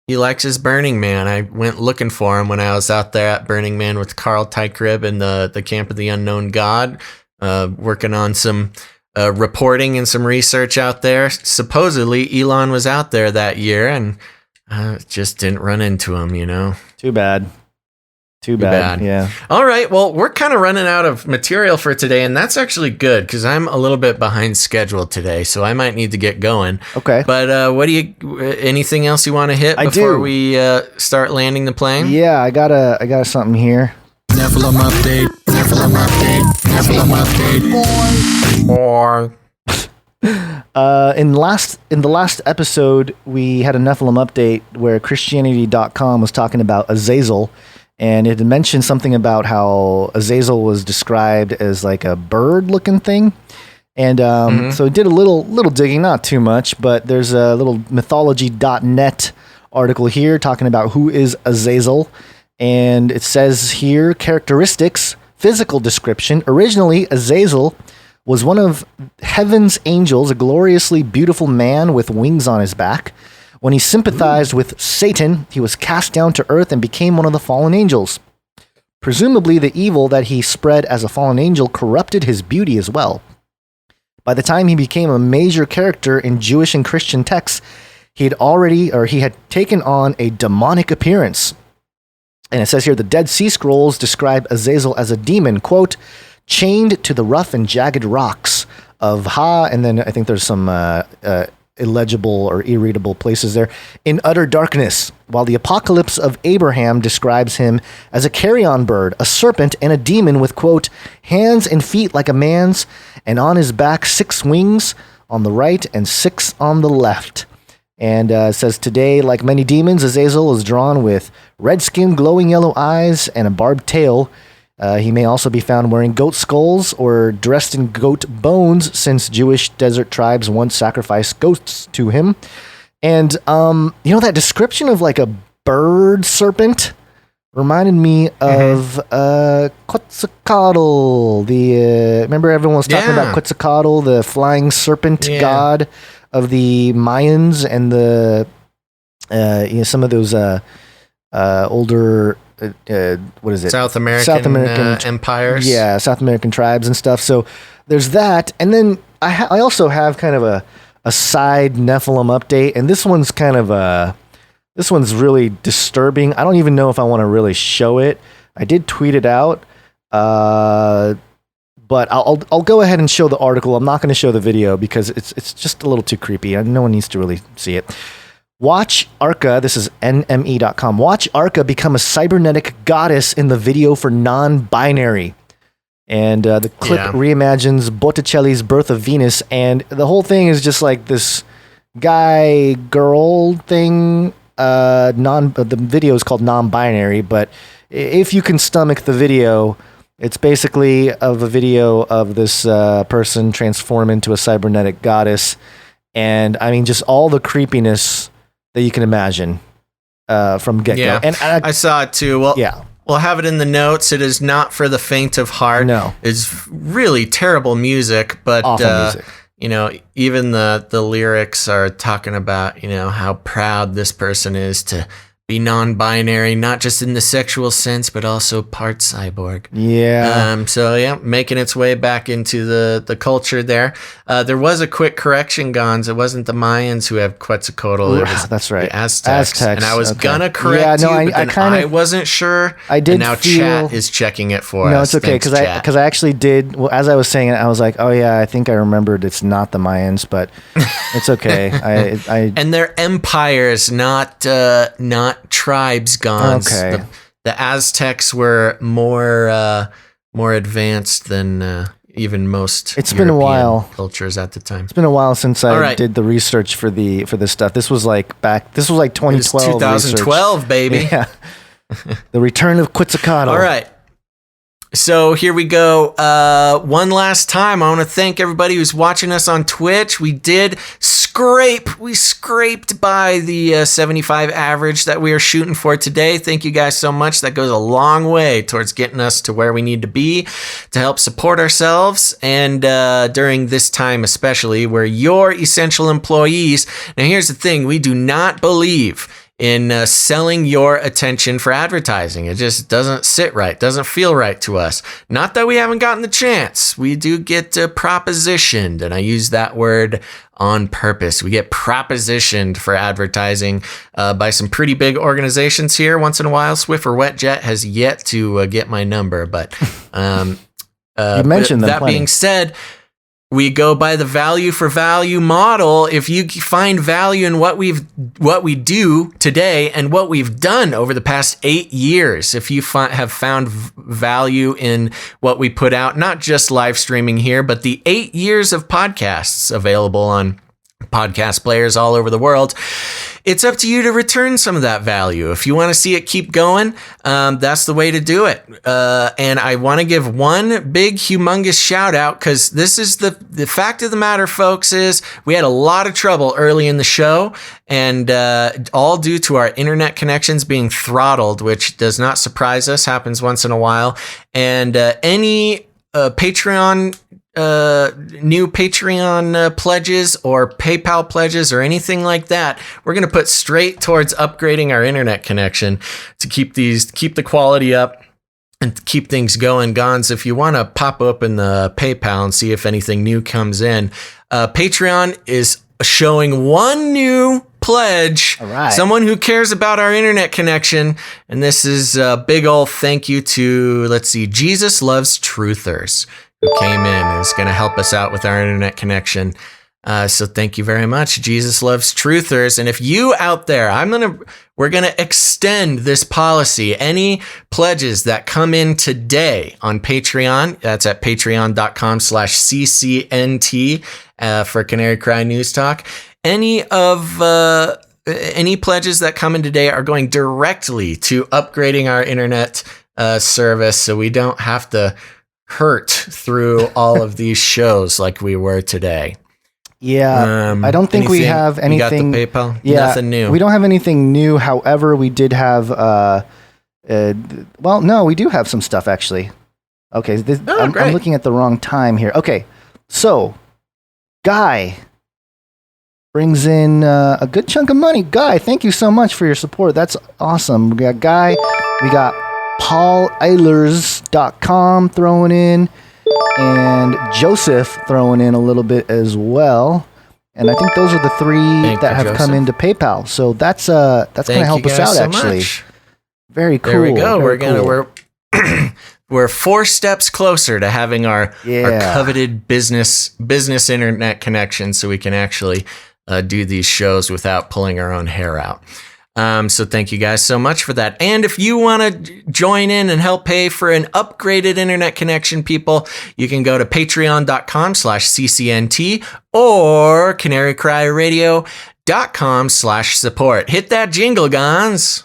He likes his Burning Man. I went looking for him when I was out there at Burning Man with Carl Tykrib and the Camp of the Unknown God, working on some reporting and some research out there. Supposedly Elon was out there that year and just didn't run into him, you know. Too bad. Yeah. All right. Well, we're kind of running out of material for today, and that's actually good because I'm a little bit behind schedule today, so I might need to get going. Okay. But anything else you want to hit before we start landing the plane? Yeah, I got something here. Nephilim update. More. In the last episode, we had a Nephilim update where Christianity.com was talking about Azazel. And it mentioned something about how Azazel was described as like a bird-looking thing. And so it did a little digging, not too much, but there's a little mythology.net article here talking about who is Azazel. And it says here, characteristics, physical description. Originally, Azazel was one of heaven's angels, a gloriously beautiful man with wings on his back. When he sympathized with Satan, he was cast down to earth and became one of the fallen angels. Presumably, the evil that he spread as a fallen angel corrupted his beauty as well. By the time he became a major character in Jewish and Christian texts, he had taken on a demonic appearance. And it says here, the Dead Sea Scrolls describe Azazel as a demon, quote, chained to the rough and jagged rocks of and then I think there's some illegible or irreadable places there, in utter darkness, while the Apocalypse of Abraham describes him as a carrion bird, a serpent, and a demon with, quote, hands and feet like a man's, and on his back 6 wings on the right and 6 on the left. And it says, today, like many demons, Azazel is drawn with red skin, glowing yellow eyes, and a barbed tail. He may also be found wearing goat skulls or dressed in goat bones, since Jewish desert tribes once sacrificed goats to him. And, that description of like a bird serpent reminded me of Quetzalcoatl. Remember everyone was talking about Quetzalcoatl, the flying serpent god of the Mayans and the some of those older what is it? South American empires. Yeah, South American tribes and stuff. So there's that. And then I also have kind of a side Nephilim update. And this one's this one's really disturbing. I don't even know if I want to really show it. I did tweet it out. But I'll go ahead and show the article. I'm not going to show the video because it's just a little too creepy. No one needs to really see it. Watch Arca, this is NME.com. Watch Arca become a cybernetic goddess in the video for non-binary. And the clip reimagines Botticelli's Birth of Venus. And the whole thing is just like this guy-girl thing. The video is called non-binary, but if you can stomach the video, it's basically of a video of this person transform into a cybernetic goddess. And I mean, just all the creepiness that you can imagine from get-go. Yeah, and I saw it too. Well, we'll have it in the notes. It is not for the faint of heart. No. It's really terrible music, but awful music. Even the lyrics are talking about, how proud this person is to be non-binary, not just in the sexual sense, but also part cyborg. Yeah. So yeah, making its way back into the culture there. There was a quick correction, Gonz. It wasn't the Mayans who have Quetzalcoatl. It was That's right. the Aztecs. And I was okay. gonna correct you, but then I kinda, wasn't sure. I did and now feel, chat is checking it for us. No, it's okay, Thanks, chat. because I actually did. Well, as I was saying it, I was like, oh yeah, I think I remembered it's not the Mayans, but it's okay. I and they're empires, not tribes, Gonz. Okay. The Aztecs were more advanced than even most. It's been a European while. Cultures at the time. It's been a while since I right. did the research for this stuff. This was like 2012. It was 2012, research. baby. Yeah. The Return of Quetzalcoatl. All right. So here we go. One last time, I want to thank everybody who's watching us on Twitch. We did scraped by the 75 average that we are shooting for today. Thank you guys so much. That goes a long way towards getting us to where we need to be to help support ourselves. And during this time especially, where you're essential employees. Now here's the thing. We do not believe in selling your attention for advertising. It just doesn't sit right, doesn't feel right to us. Not that we haven't gotten the chance. We do get propositioned, and I use that word on purpose. We get propositioned for advertising by some pretty big organizations here once in a while. Swiffer Wetjet has yet to get my number, but you mentioned them that plenty. being said, we go by the value for value model. If you find value in what we do today and what we've done over the past 8 years, if you have found value in what we put out, not just live streaming here, but the 8 years of podcasts available on podcast players all over the world, it's up to you to return some of that value. If you want to see it keep going, that's the way to do it. And I want to give one big, humongous shout out, because this is the fact of the matter, folks, is we had a lot of trouble early in the show, and all due to our internet connections being throttled, which does not surprise us, happens once in a while. And any Patreon new Patreon pledges or PayPal pledges or anything like that, we're going to put straight towards upgrading our internet connection to keep the quality up and keep things going. Gonz, if you want to pop open the PayPal and see if anything new comes in, Patreon is showing one new pledge. All right. Someone who cares about our internet connection. And this is a big old thank you to, let's see, Jesus Loves Truthers, who came in and is going to help us out with our internet connection. So thank you very much. Jesus Loves Truthers. And if you out there, we're going to extend this policy. Any pledges that come in today on Patreon, that's at patreon.com/CCNT for Canary Cry News Talk. Any pledges that come in today are going directly to upgrading our internet service, so we don't have to hurt through all of these shows like we were today. Yeah, I don't think we have anything. You got the PayPal? Yeah, Nothing new. We don't have anything new. However, we did have. Well, no, we do have some stuff actually. Okay, I'm looking at the wrong time here. Okay, so Guy brings in a good chunk of money. Guy, thank you so much for your support. That's awesome. We got Guy. We got PaulEilers.com throwing in, and Joseph throwing in a little bit as well. And I think those are the three that have come into PayPal. So that's going to help us out, actually. Much. Very cool. There we go. We're 4 steps closer to having our coveted business internet connection, so we can actually do these shows without pulling our own hair out. So thank you guys so much for that. And if you want to join in and help pay for an upgraded internet connection, people, you can go to patreon.com/CCNT or canarycryradio.com/support. Hit that jingle, Gonz.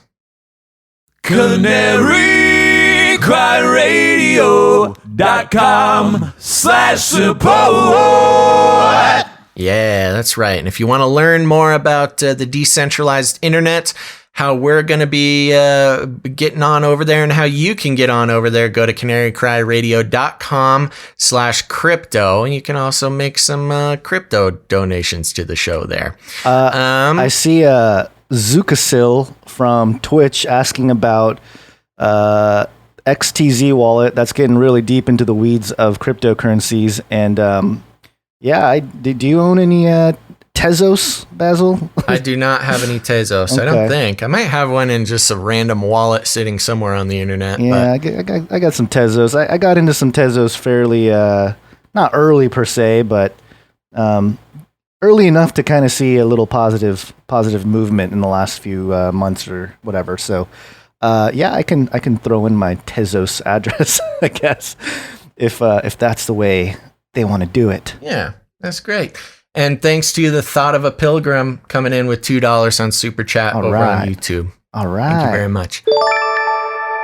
canarycryradio.com/support. Yeah, that's right. And if you want to learn more about the decentralized internet, how we're going to be getting on over there and how you can get on over there, go to canarycryradio.com/crypto. And you can also make some crypto donations to the show there. I see Zukasil from Twitch asking about XTZ wallet. That's getting really deep into the weeds of cryptocurrencies. And do you own any Tezos, Basil? I do not have any Tezos. Okay. I don't think. I might have one in just a random wallet sitting somewhere on the internet. Yeah, I got some Tezos. I got into some Tezos fairly, not early per se, but early enough to kind of see a little positive movement in the last few months or whatever. So, I can throw in my Tezos address, I guess, if that's the way they want to do it. Yeah, that's great. And thanks to the Thought of a Pilgrim coming in with $2 on Super Chat on YouTube. All right. Thank you very much.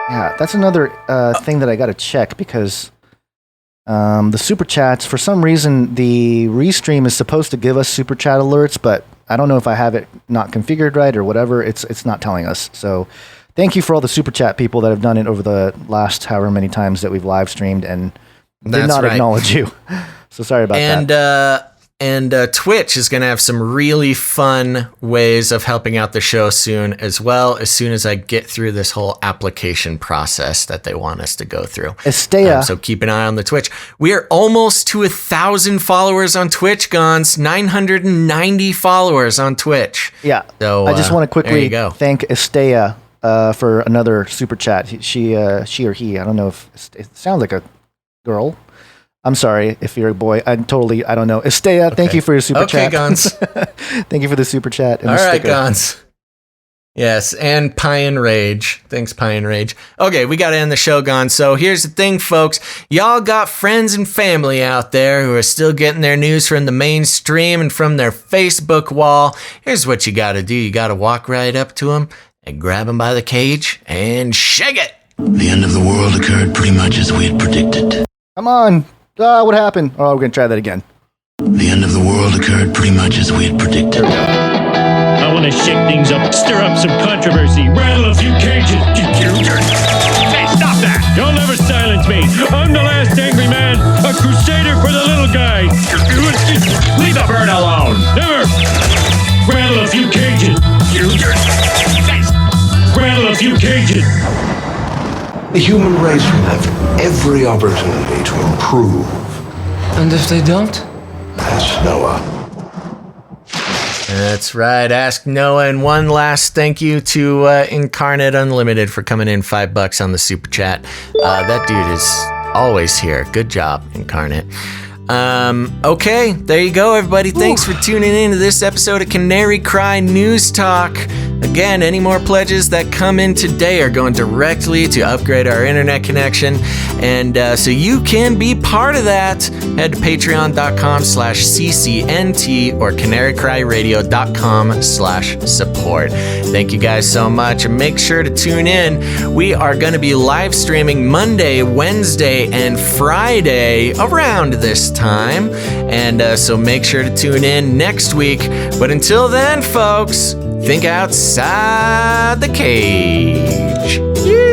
Yeah, that's another thing that I got to check because the Super Chats, for some reason, the Restream is supposed to give us Super Chat alerts, but I don't know if I have it not configured right or whatever. It's not telling us. So thank you for all the Super Chat people that have done it over the last however many times that we've live streamed and did not acknowledge you. So sorry about that. And Twitch is going to have some really fun ways of helping out the show soon as I get through this whole application process that they want us to go through. Estea. So keep an eye on the Twitch. We are almost to 1,000 followers on Twitch, Gonz. 990 followers on Twitch. Yeah. So I just want to quickly go. thank Estea for another Super Chat. She or he, I don't know if it sounds like a girl. I'm sorry if you're a boy. I don't know. Estea, thank you for your super chat. Okay, Gonz. Thank you for the super chat. And all right, sticker. Gonz. Yes, and Pine Rage. Thanks, Pine Rage. Okay, we got to end the show, Gonz. So here's the thing, folks. Y'all got friends and family out there who are still getting their news from the mainstream and from their Facebook wall. Here's what you got to do. You got to walk right up to them and grab them by the cage and shake it. The end of the world occurred pretty much as we had predicted. Come on. What happened? Oh, we're going to try that again. The end of the world occurred pretty much as we had predicted. I want to shake things up, stir up some controversy, rattle a few cages. Hey, stop that! You'll never silence me. I'm the last angry man, a crusader for the little guy. Leave the bird alone. Never. Rattle a few cages. Rattle a few cages. The human race will have every opportunity to improve. And if they don't? Ask Noah. That's right. Ask Noah. And one last thank you to Incarnate Unlimited for coming in $5 on the super chat. That dude is always here. Good job, Incarnate. Okay, there you go, everybody. Thanks for tuning in to this episode of Canary Cry News Talk. Again, any more pledges that come in today are going directly to upgrade our internet connection. And so you can be part of that. Head to patreon.com/CCNT or canarycryradio.com/support. Thank you guys so much. And make sure to tune in. We are going to be live streaming Monday, Wednesday, and Friday around this time. And so make sure to tune in next week. But until then, folks, think outside the cage. Yeah.